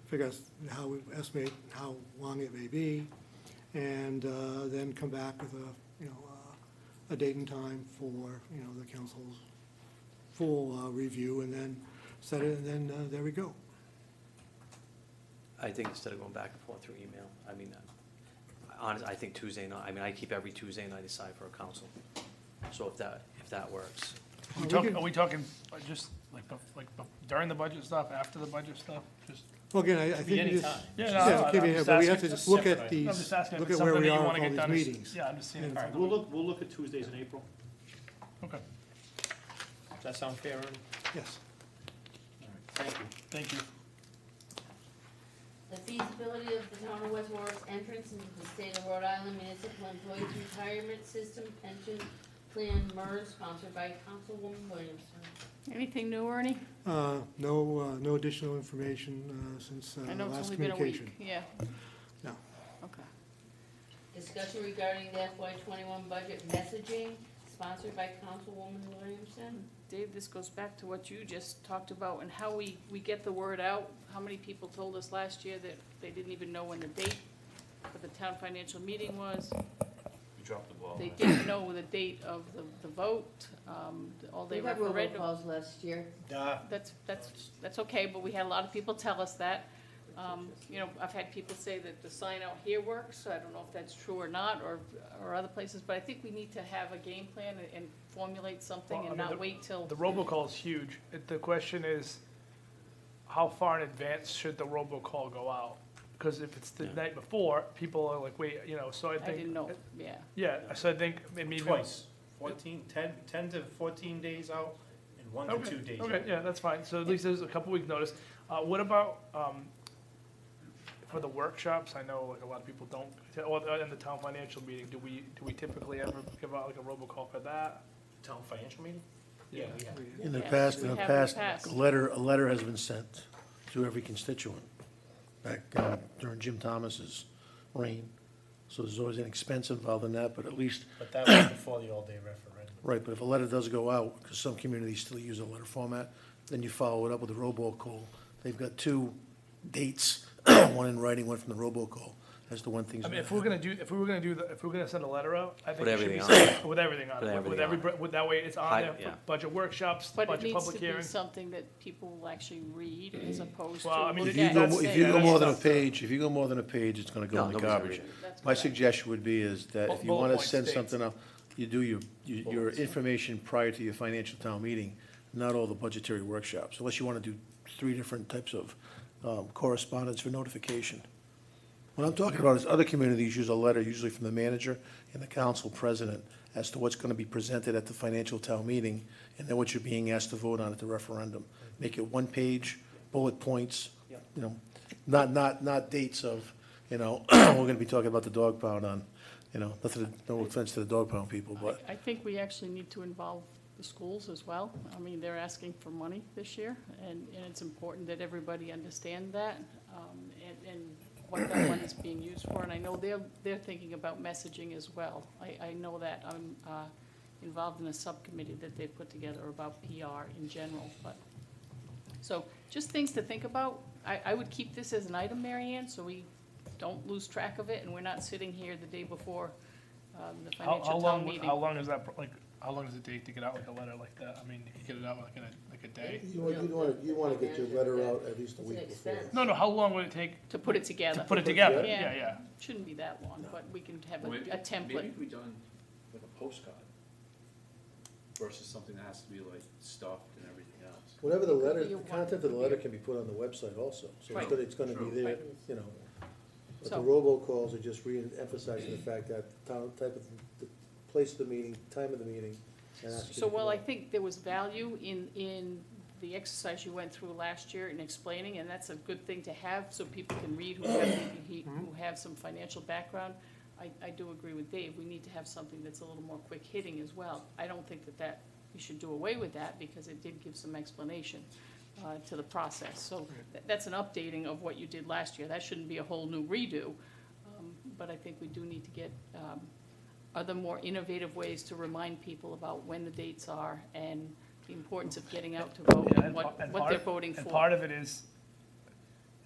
figure out how we estimate how long it may be, and then come back with a date and time for, the council's full review, and then set it, and then there we go. I think instead of going back and forth through email, I mean, honestly, I think Tuesday night, I mean, I keep every Tuesday night aside for a council. So if that works. Are we talking just like during the budget stuff, after the budget stuff, just? Well, again, I be think any we just. time. Yeah, Yeah, no, but we have to just look at these, I'm just asking if look it's at where something we that you are wanna with get all done. these meetings. Yeah, I'm just seeing. And- All right, we'll look at Tuesdays in April. Okay, Does that sound fair, Ernie? Yes. All right, thank you. thank you. The feasibility of the town of West Warwick's entrance into the state of Rhode Island Municipal Employees Retirement System Pension Plan MERS, sponsored by Councilwoman Williamson. Anything new, Ernie? No additional information since I know it's last only been a communication. week, yeah. No. Okay. Discussion regarding the FY '21 budget messaging, sponsored by Councilwoman Williamson. Dave, this goes back to what you just talked about and how we get the word out. How many people told us last year that they didn't even know when the date for the town financial meeting was? You dropped the ball. They didn't know the date of the vote, all day We had referendum. robocalls last year. That's okay, but we had a lot of people tell us that. I've had people say that the sign out here works, so I don't know if that's true or not, or other places, but I think we need to have a game plan and formulate something Well, I and mean, not wait till. The robocall is huge. The question is, how far in advance should the robocall go out? Because if it's the night before, people are like, wait, so I I think. didn't know, yeah. Yeah, so I think maybe. Twice, 10 to 14 days out, and 1 to 2 days out. Okay, yeah, that's fine. So at least there's a couple week notice. What about, for the workshops? I know like a lot of people don't, in the town financial meeting, do we typically ever give out like a robocall for that? Town financial meeting? Yeah. we have. In the Yes, past, we in the have past, a letter has been sent to every constituent back during Jim Thomas's reign. So there's always an expense involved in that, but at least, But that was before the all-day referendum. right, but if a letter does go out, because some communities still use a letter format, then you follow it up with a robocall. They've got 2 dates, one in writing, one from the robocall, as to when things. I mean, if we were gonna send a letter out, I think Put it should be everything on sent with everything on Put it. everything on it. With that way it's on Hi- there yeah. for budget workshops, But it budget needs public to be hearings. something that people will actually read as opposed to. Well, I mean, look If you at go, and if say, you go that's more than a not- page, if you go more than a page, it's gonna go No, in the nobody's gonna garbage. read it. That's My correct. suggestion would be is that if you Bullet wanna point send states. something out, you do your information prior to your financial town meeting, not all the budgetary workshops, unless you wanna do 3 different types of correspondence for notification. What I'm talking about is other communities use a letter, usually from the manager and the council president, as to what's gonna be presented at the financial town meeting, and then what you're being asked to vote on at the referendum. Make it 1 page, bullet points, not dates of, we're gonna be talking about the dog pound on, no offense to the dog pound people, but. I think we actually need to involve the schools as well. I mean, they're asking for money this year, and it's important that everybody understand that, and what that money is being used for. And I know they're thinking about messaging as well. I know that. I'm involved in a subcommittee that they put together about PR in general, but, so, just things to think about. I would keep this as an item, Mary Ann, so we don't lose track of it, and we're not sitting here the day before the How financial town long, meeting. how long is that, how long does it take to get out like a letter like that? I mean, you can get it out like in a day? You wanna get your letter out at least a It's an week before. expense. No, how long would it take To put it together. to put it together? Yeah. Yeah. Shouldn't be that long, but we can have Maybe- a template. Maybe if we done like a postcard versus something that has to be like stuffed and everything else. Whatever the letter, Could be a the content of the letter can be put on the website also, so Right. it's gonna be there, Right. But the So- robocalls are just re-emphasizing the fact that town, type of, the place of the meeting, time of the meeting, and asking. So, to well, come I out. think there was value in the exercise you went through last year in explaining, and that's a good thing to have, so people can read who have some financial background. I do agree with Dave, we need to have something that's a little more quick hitting as well. I don't think that you should do away with that, because it did give some explanation to the process. So that's an updating of what you did last year. That shouldn't be a whole new redo, but I think we do need to get other more innovative ways to remind people about when the dates are and the importance of getting out to vote Yeah, and what part- they're voting And for. part of it is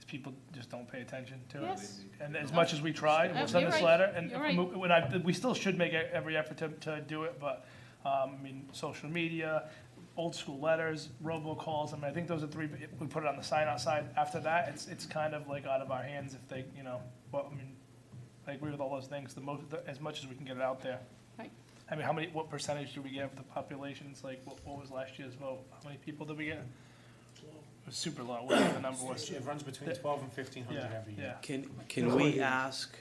people just don't pay attention to it. Yes. And as much as we tried, we'll send You're this right. letter, and You're right. we still should make every effort to do it, but, I mean, social media, old school letters, robocalls, I mean, I think those are three, we put it on the sign outside. After that, it's kind of like out of our hands if they, well, I mean, I agree with all those things, as much as we can get it out there. Right. I mean, what percentage do we get of the population? It's like, what was last year's vote? How many people did we get? It was super low, whatever the number was. It runs between 12 and 1,500 Yeah, every year. yeah. Can we ask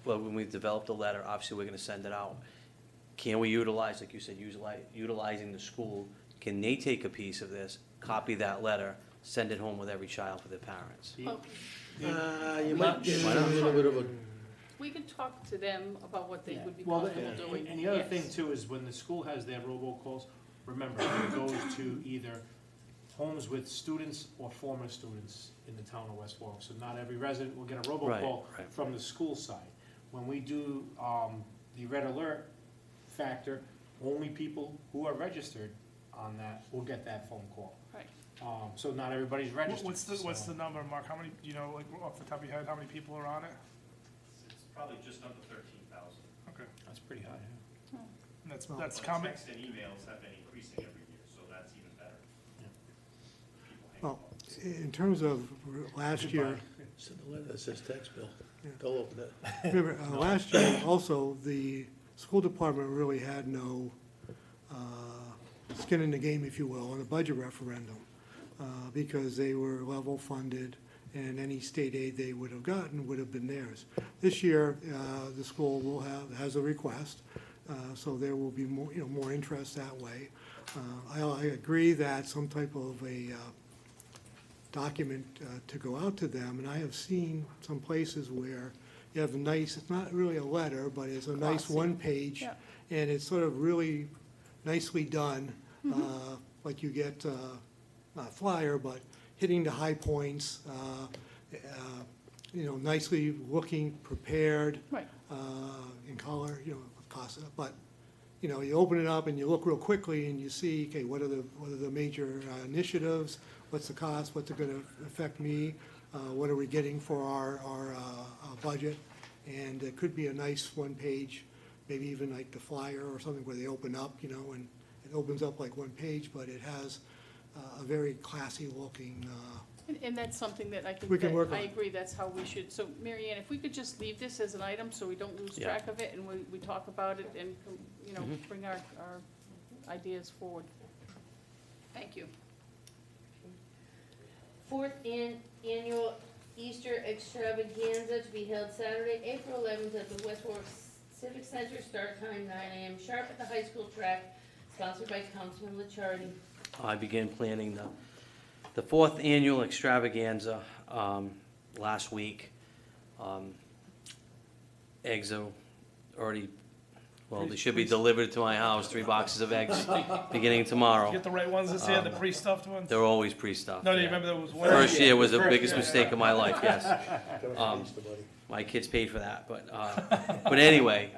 well, when we've developed a letter, obviously we're gonna send it out. Can we utilize, like you said, utilizing the school, can they take a piece of this, copy that letter, send it home with every child for their parents? Well, You might get Why not? a little bit of a, we can talk to them about what they would be Well, comfortable doing. and the other thing Yes. too is when the school has their robocalls, remember, it goes to either homes with students or former students in the town of West Warwick. So not every resident will get a robocall right. from the school side. When we do, the red alert factor, only people who are registered on that will get that phone call. Right. So not everybody's registered. What's so- the number, Mark? How many, like, off the top of your head, how many people are on it? It's probably just under 13,000. Okay. That's pretty high, yeah. And that's But common. text and emails have been increasing every year, so that's even better. People hang Well, up. in terms of last year, send a letter that says tax bill. They'll open it. remember, last year also, the school department really had no skin in the game, if you will, on the budget referendum, because they were level funded, and any state aid they would have gotten would have been theirs. This year, the school has a request, so there will be more, more interest that way. I agree that some type of a document to go out to them, and I have seen some places where you have a nice, it's not really a letter, but it's a nice Glossy. one-page, Yeah. and it's sort of really nicely done, like you get, not a flyer, but hitting the high points, nicely looking, prepared, Right. in color, cost, but, you open it up and you look real quickly and you see, okay, what are the major initiatives? What's the cost? What's it gonna affect me? What are we getting for our budget? And it could be a nice one-page, maybe even like the flyer or something where they open up, and it opens up like one page, but it has a very classy-looking, And that's something that I think We can that, work I on. agree, that's how we should, so Mary Ann, if we could just leave this as an item so we don't lose Yeah. track of it and we talk about it and, bring our ideas forward. Thank you. Fourth annual Easter extravaganza to be held Saturday, April 11th at the West Warwick Civic Center, start time 9 a.m. sharp at the high school track, sponsored by Councilman Lichardi. I began planning the fourth annual extravaganza last week. Eggs are already, well, they should be delivered to my house, 3 boxes of eggs, beginning tomorrow. Get the right ones this year, the pre-stuffed ones? They're always pre-stuffed. No, do you yeah. remember there was one? First year was the First biggest year, mistake of my life, yes. My kids paid for that, but anyway,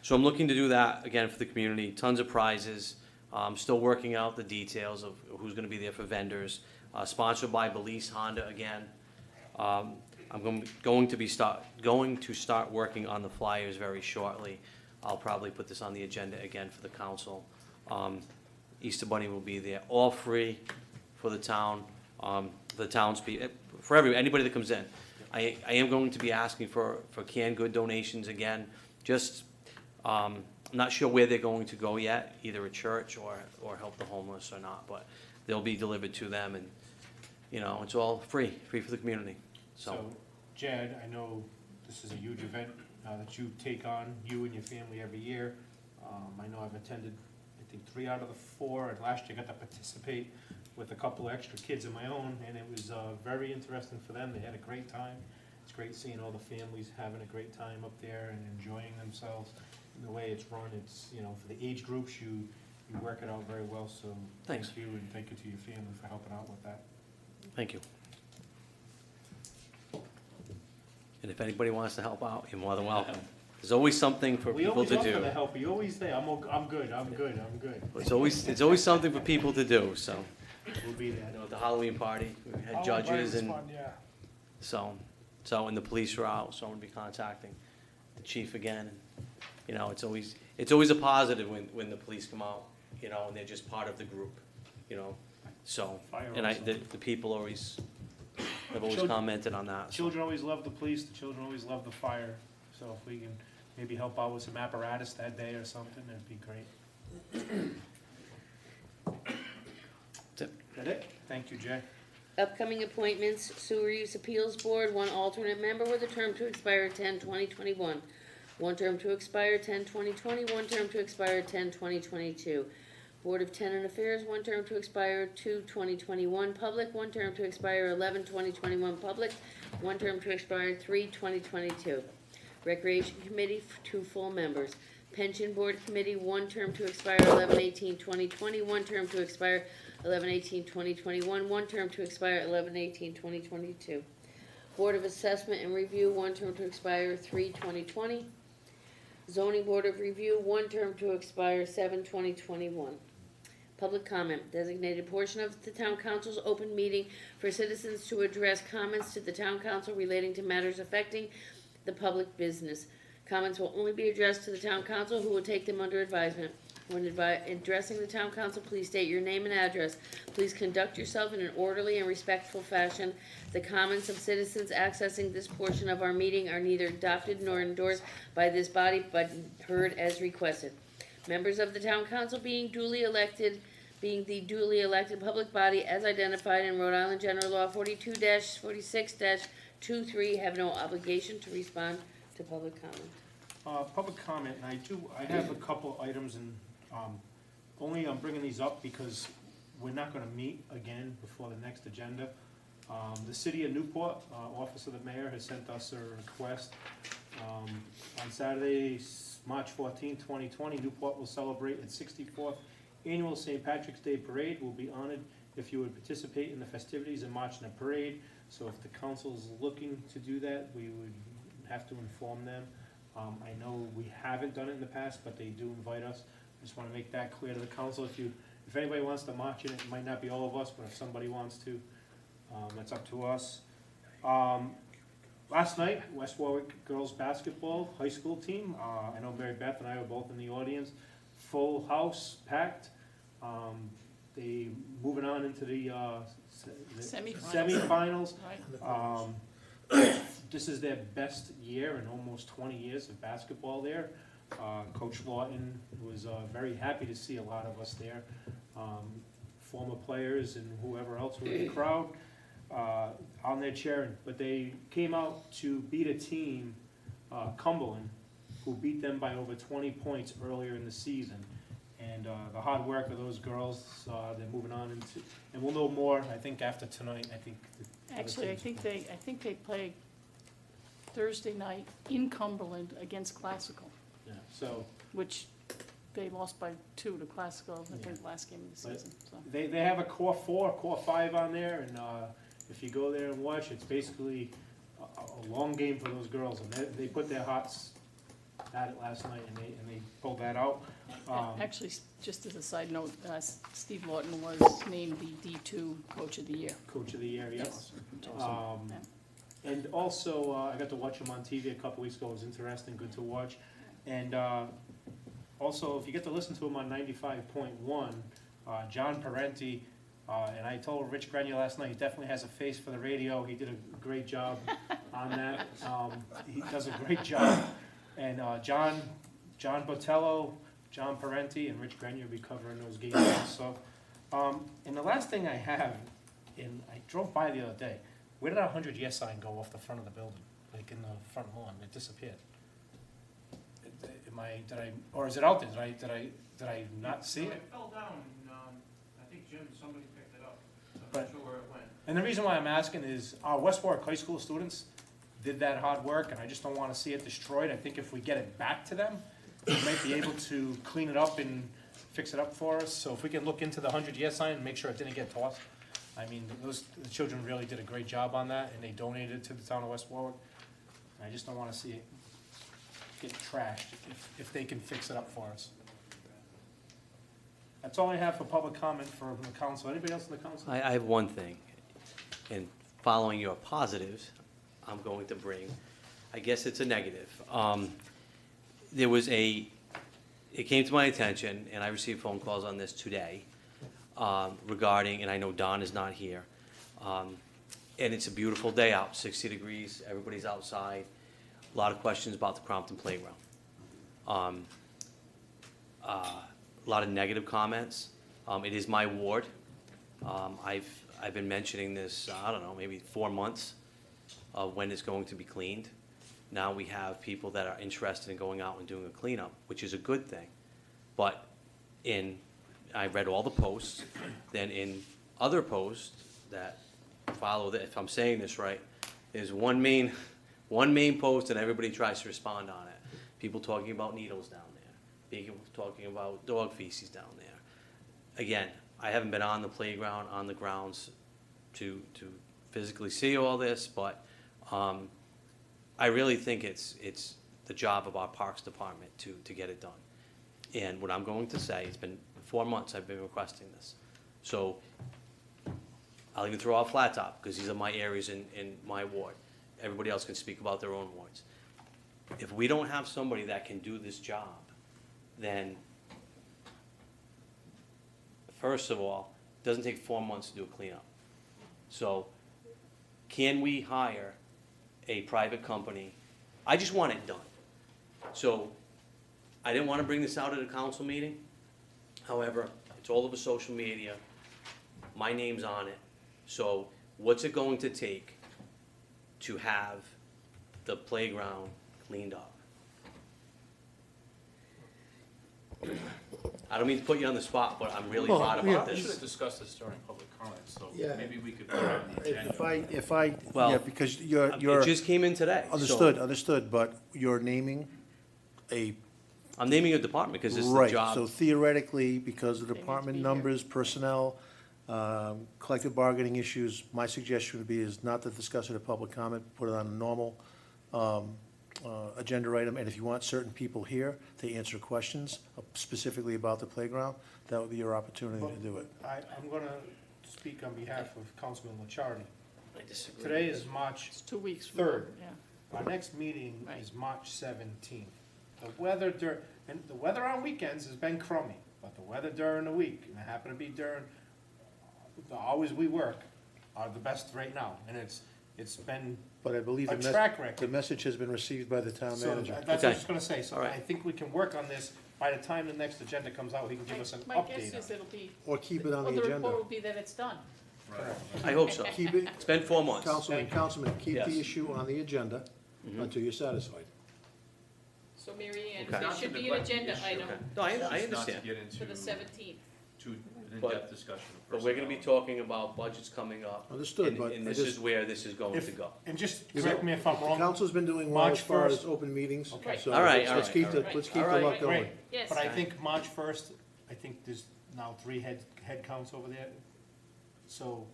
so I'm looking to do that again for the community, tons of prizes. Still working out the details of who's gonna be there for vendors, sponsored by Belize Honda again. I'm going to start working on the flyers very shortly. I'll probably put this on the agenda again for the council. Easter Bunny will be there, all free for the town, the townspeople, for anybody that comes in. I am going to be asking for canned good donations again, just, I'm not sure where they're going to go yet, either a church or help the homeless or not, but they'll be delivered to them, and, it's all free for the community, so. Jed, I know this is a huge event that you take on, you and your family every year. I know I've attended, I think, 3 out of the 4, and last year I got to participate with a couple of extra kids of my own, and it was very interesting for them. They had a great time. It's great seeing all the families having a great time up there and enjoying themselves. And the way it's run, it's, you know, for the age groups, you work it out very well, so Thanks. thank you, and thank you to your family for helping out with that. Thank you. And if anybody wants to help out, you're more than welcome. There's always something for We people always to offer do. the help, you always say, I'm good. It's always something for people to do, so. We'll be there. You know, at the Halloween party, we had Halloween party judges was and fun, yeah. so, and the police were out, so I'm gonna be contacting the chief again. And you know, it's always a positive when the police come out, you know, and they're just part of the group, you know, so. Fire And also. the people always, have always Children- commented on that. so. Children always love the police, the children always love the fire, so if we can maybe help out with some apparatus that day or something, that'd be great. That's it. That it? Thank you, Jay. Upcoming appointments, Sewer Use Appeals Board, 1 alternate member with a term to expire 10/2021. 1 term to expire 10/2020, 1 term to expire 10/2022. Board of Tenant Affairs, 1 term to expire 2/2021. Public, 1 term to expire 11/2021. Public, 1 term to expire 3/2022. Recreation Committee, 2 full members. Pension Board Committee, 1 term to expire 11/18/2020, 1 term to expire 11/18/2021, 1 term to expire 11/18/2022. Board of Assessment and Review, 1 term to expire 3/2020. Zoning Board of Review, 1 term to expire 7/2021. Public comment, designated portion of the town council's open meeting for citizens to address comments to the town council relating to matters affecting the public business. Comments will only be addressed to the town council, who will take them under advisement. When addressing the town council, please state your name and address. Please conduct yourself in an orderly and respectful fashion. The comments of citizens accessing this portion of our meeting are neither adopted nor endorsed by this body, but heard as requested. Members of the town council being the duly elected public body as identified in Rhode Island General Law 42-46-23 have no obligation to respond to public comment. Public comment, and I have a couple items, and only I'm bringing these up because we're not gonna meet again before the next agenda. The city of Newport, Office of the Mayor, has sent us a request. On Saturday, March 14, 2020, Newport will celebrate its 64th annual St. Patrick's Day Parade. Will be honored if you would participate in the festivities and march in the parade. So if the council is looking to do that, we would have to inform them. I know we haven't done it in the past, but they do invite us. I just wanna make that clear to the council. If anybody wants to march in it, it might not be all of us, but if somebody wants to, that's up to us. Last night, West Warwick girls basketball high school team, I know Mary Beth and I were both in the audience, full house, packed. They moving on into the semifinals. Right. This is their best year in almost 20 years of basketball there. Coach Lawton was very happy to see a lot of us there. Former players and whoever else were in the crowd on their cheering. But they came out to beat a team, Cumberland, who beat them by over 20 points earlier in the season. And the hard work of those girls, they're moving on into, and we'll know more, I think, after tonight. Actually, I think they play Thursday night in Cumberland against Classical, Yeah, so which they lost by 2 to Classical, I think, last game of the season, so. they have a core 4, core 5 on there, and if you go there and watch, it's basically a long game for those girls, and they put their hearts at it last night, and they pulled that out. Actually, just as a side note, Steve Lawton was named the D2 Coach of the Year. Coach of the Year, yes. Awesome. And also, I got to watch him on TV a couple weeks ago. It was interesting, good to watch. And also, if you get to listen to him on 95.1, John Parenti, and I told Rich Grenier last night, he definitely has a face for the radio. He did a great job on that. He does a great job. And John Botello, John Parenti, and Rich Grenier will be covering those games also. And the last thing I have, and I drove by the other day, Where did our 100-year sign go off the front of the building, like in the front lawn? It disappeared. Or is it out there? Did I not see it? It fell down, and, I think Jim, somebody picked it up. I'm Right. not sure where it went. And the reason why I'm asking is our West Warwick High School students did that hard work, and I just don't want to see it destroyed. I think if we get it back to them, we might be able to clean it up and fix it up for us. So if we can look into the 100-year sign and make sure it didn't get tossed. I mean, the children really did a great job on that, and they donated it to the town of West Warwick. And I just don't want to see it get trashed if they can fix it up for us. That's all I have for public comment from the council. Anybody else in the council? I have one thing, and following your positives, I'm going to bring, I guess it's a negative. It came to my attention, and I received phone calls on this today, regarding, and I know Don is not here, and it's a beautiful day out, 60 degrees, everybody's outside. A lot of questions about the Crompton Playground. A lot of negative comments. It is my ward. I've been mentioning this, I don't know, maybe 4 months of when it's going to be cleaned. Now we have people that are interested in going out and doing a cleanup, which is a good thing. But I read all the posts, then in other posts that follow, if I'm saying this right, there's one main post and everybody tries to respond on it. People talking about needles down there, people talking about dog feces down there. Again, I haven't been on the playground, on the grounds to physically see all this, but I really think it's the job of our Parks Department to get it done. And what I'm going to say, it's been 4 months I've been requesting this. So I'll even throw out Flat Top, because these are my areas in my ward. Everybody else can speak about their own wards. If we don't have somebody that can do this job, then first of all, it doesn't take 4 months to do a cleanup. So can we hire a private company? I just want it done. So I didn't want to bring this out at a council meeting. However, it's all over social media. My name's on it. So what's it going to take to have the playground cleaned up? I don't mean to put you on the spot, but I'm really hot about We should this. have discussed this during public comment, so Yeah. maybe we could put it on the agenda. Well, yeah, because you're. It just came in today. so Understood, but you're naming I'm naming a department because it's the right, job. so theoretically, because of They need to department be here. numbers, personnel, collective bargaining issues, my suggestion would be is not to discuss it at public comment, put it on a normal agenda item, and if you want certain people here to answer questions specifically about the playground, that would be your opportunity to do it. I'm gonna speak on behalf of Councilman LaCharity. I disagree. Today is March It's 2 weeks. from Third. now, Our next meeting Right. is March 17th. The weather on weekends has been crummy, but the weather during the week, and it happened to be during the hours we work, are the best right now. And it's been But I believe a track record. the message has been received by the town So manager. that's what I was Okay. just gonna say. So All right. I think we can work on this. By the time the next agenda comes out, he can give us an My guess update on is it. it'll be, Or keep it on well, the the agenda. report will be that it's done. I hope so. Keep it, It's been 4 months. Councilman, keep Yes. the issue on the agenda Mhm. until you're satisfied. So Mary Ann, Okay. there Not to should be an neglect the agenda issue. item No, I Just not to understand. get into for the 17th. too an But- in-depth discussion of But we're gonna be personnel. talking about budgets coming up. Understood, and- but And I this just- is where this is going to If- go. And just correct me if I'm The wrong. council's been doing well March as far 1st. as open meetings, Okay. so All right, let's keep the, all right. let's keep All the right. luck going. Great. Yes. But I think March 1st, I think there's now 3 head counts over there. So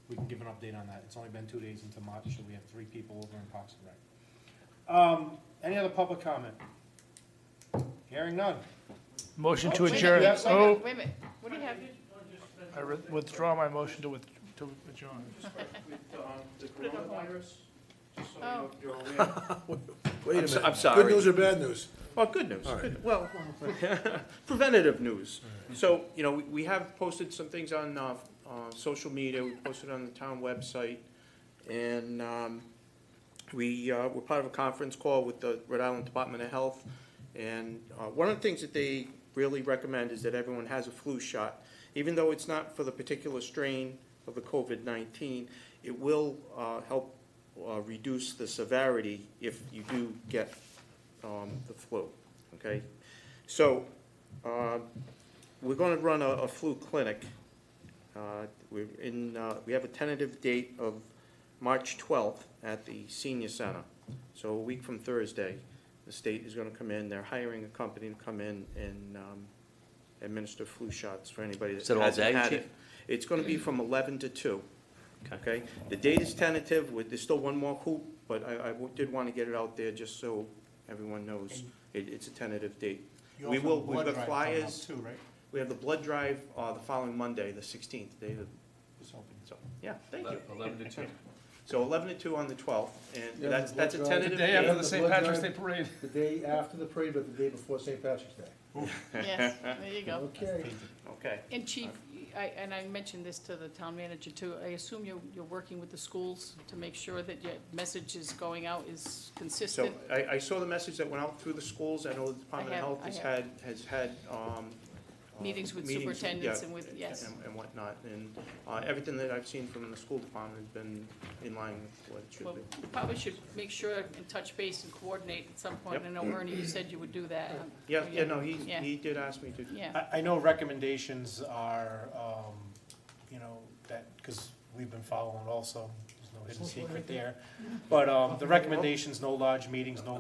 we can give an update on that. It's only been 2 days into March, so we have 3 people over in Parks and Rec. Any other public comment? Hearing none. Motion to Wait, adjourn. yeah, Wait a Oh, minute, wait a minute. What do you have? I withdraw my motion to adjourn. The Put it on hold. coronavirus, just so Oh. you're aware. Wait a minute. I'm sorry. Good news or bad news? Well, good news. All right. Good- Well, preventative news. So, you know, we have posted some things on social media, we posted on the town website, and we're part of a conference call with the Rhode Island Department of Health, and one of the things that they really recommend is that everyone has a flu shot. Even though it's not for the particular strain of the COVID-19, it will help reduce the severity if you do get the flu, okay? So, we're going to run a flu clinic. We have a tentative date of March 12th at the senior center. So a week from Thursday, the state is going to come in. They're hiring a company to come in and administer flu shots for anybody that Is it all hasn't day, had Chief? it. It's going to be from 11 to 2. Okay? The date is tentative. There's still one more hoop, but I did want to get it out there just so everyone knows it's a tentative date. You We also will, have a we've blood got drive coming up flyers. too, right? We have the blood drive the following Monday, the 16th, the day of, so, yeah, thank you. 11 to 2. So 11 to 2 on the 12th, and Yeah, that's the blood a drive. tentative The day after date. the St. Patrick's Day parade. The day after the parade, but the day before St. Patrick's Day. Yes, there you go. Okay. Okay. And Chief, I mentioned this to the town manager too, I assume you're working with the schools to make sure that your message is going out is So consistent? I saw the message that went out through the schools. I know the Department of Health has had Meetings with meetings, superintendents yeah, and with, yes. and whatnot. And everything that I've seen from the school department has been in line with what it should Well, be. you probably should make sure and touch base and coordinate at some point. Yep. I know Ernie, you said you would do that. Yeah, no, Yeah. he did ask me to. Yeah, I know recommendations are, you know, that, because we've been following also, there's no hidden secret there. But the recommendations, no large meetings, no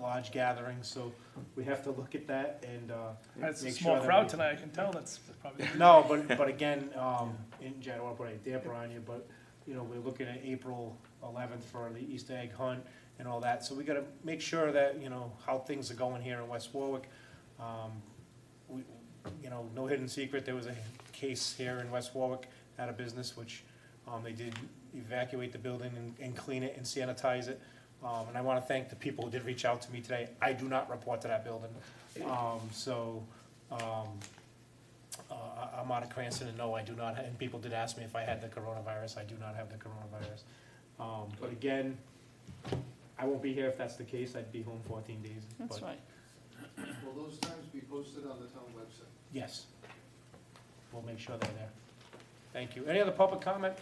large gatherings, so we have to look at that and That's a make sure small that crowd we- tonight, I can tell, that's probably. No, but again, in general, put a damper on you, but, you know, we're looking at April 11th for the Easter egg hunt and all that, so we gotta make sure that, you know, how things are going here in West Warwick. We, you know, no hidden secret, there was a case here in West Warwick at a business, which, they did evacuate the building and clean it and sanitize it. And I wanna thank the people who did reach out to me today. I do not report to that building. I'm out of Cranston, and no, I do not, and people did ask me if I had the coronavirus. I do not have the coronavirus. But again, I won't be here if that's the case. I'd be home 14 days. that's but right. Will those times be posted on the town website? Yes. We'll make sure they're there. Thank you. Any other public comment?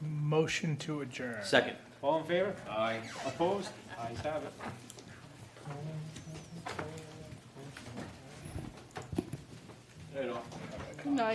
Motion to adjourn. Second. All in favor? Aye. Opposed? Ayes have it. Good night.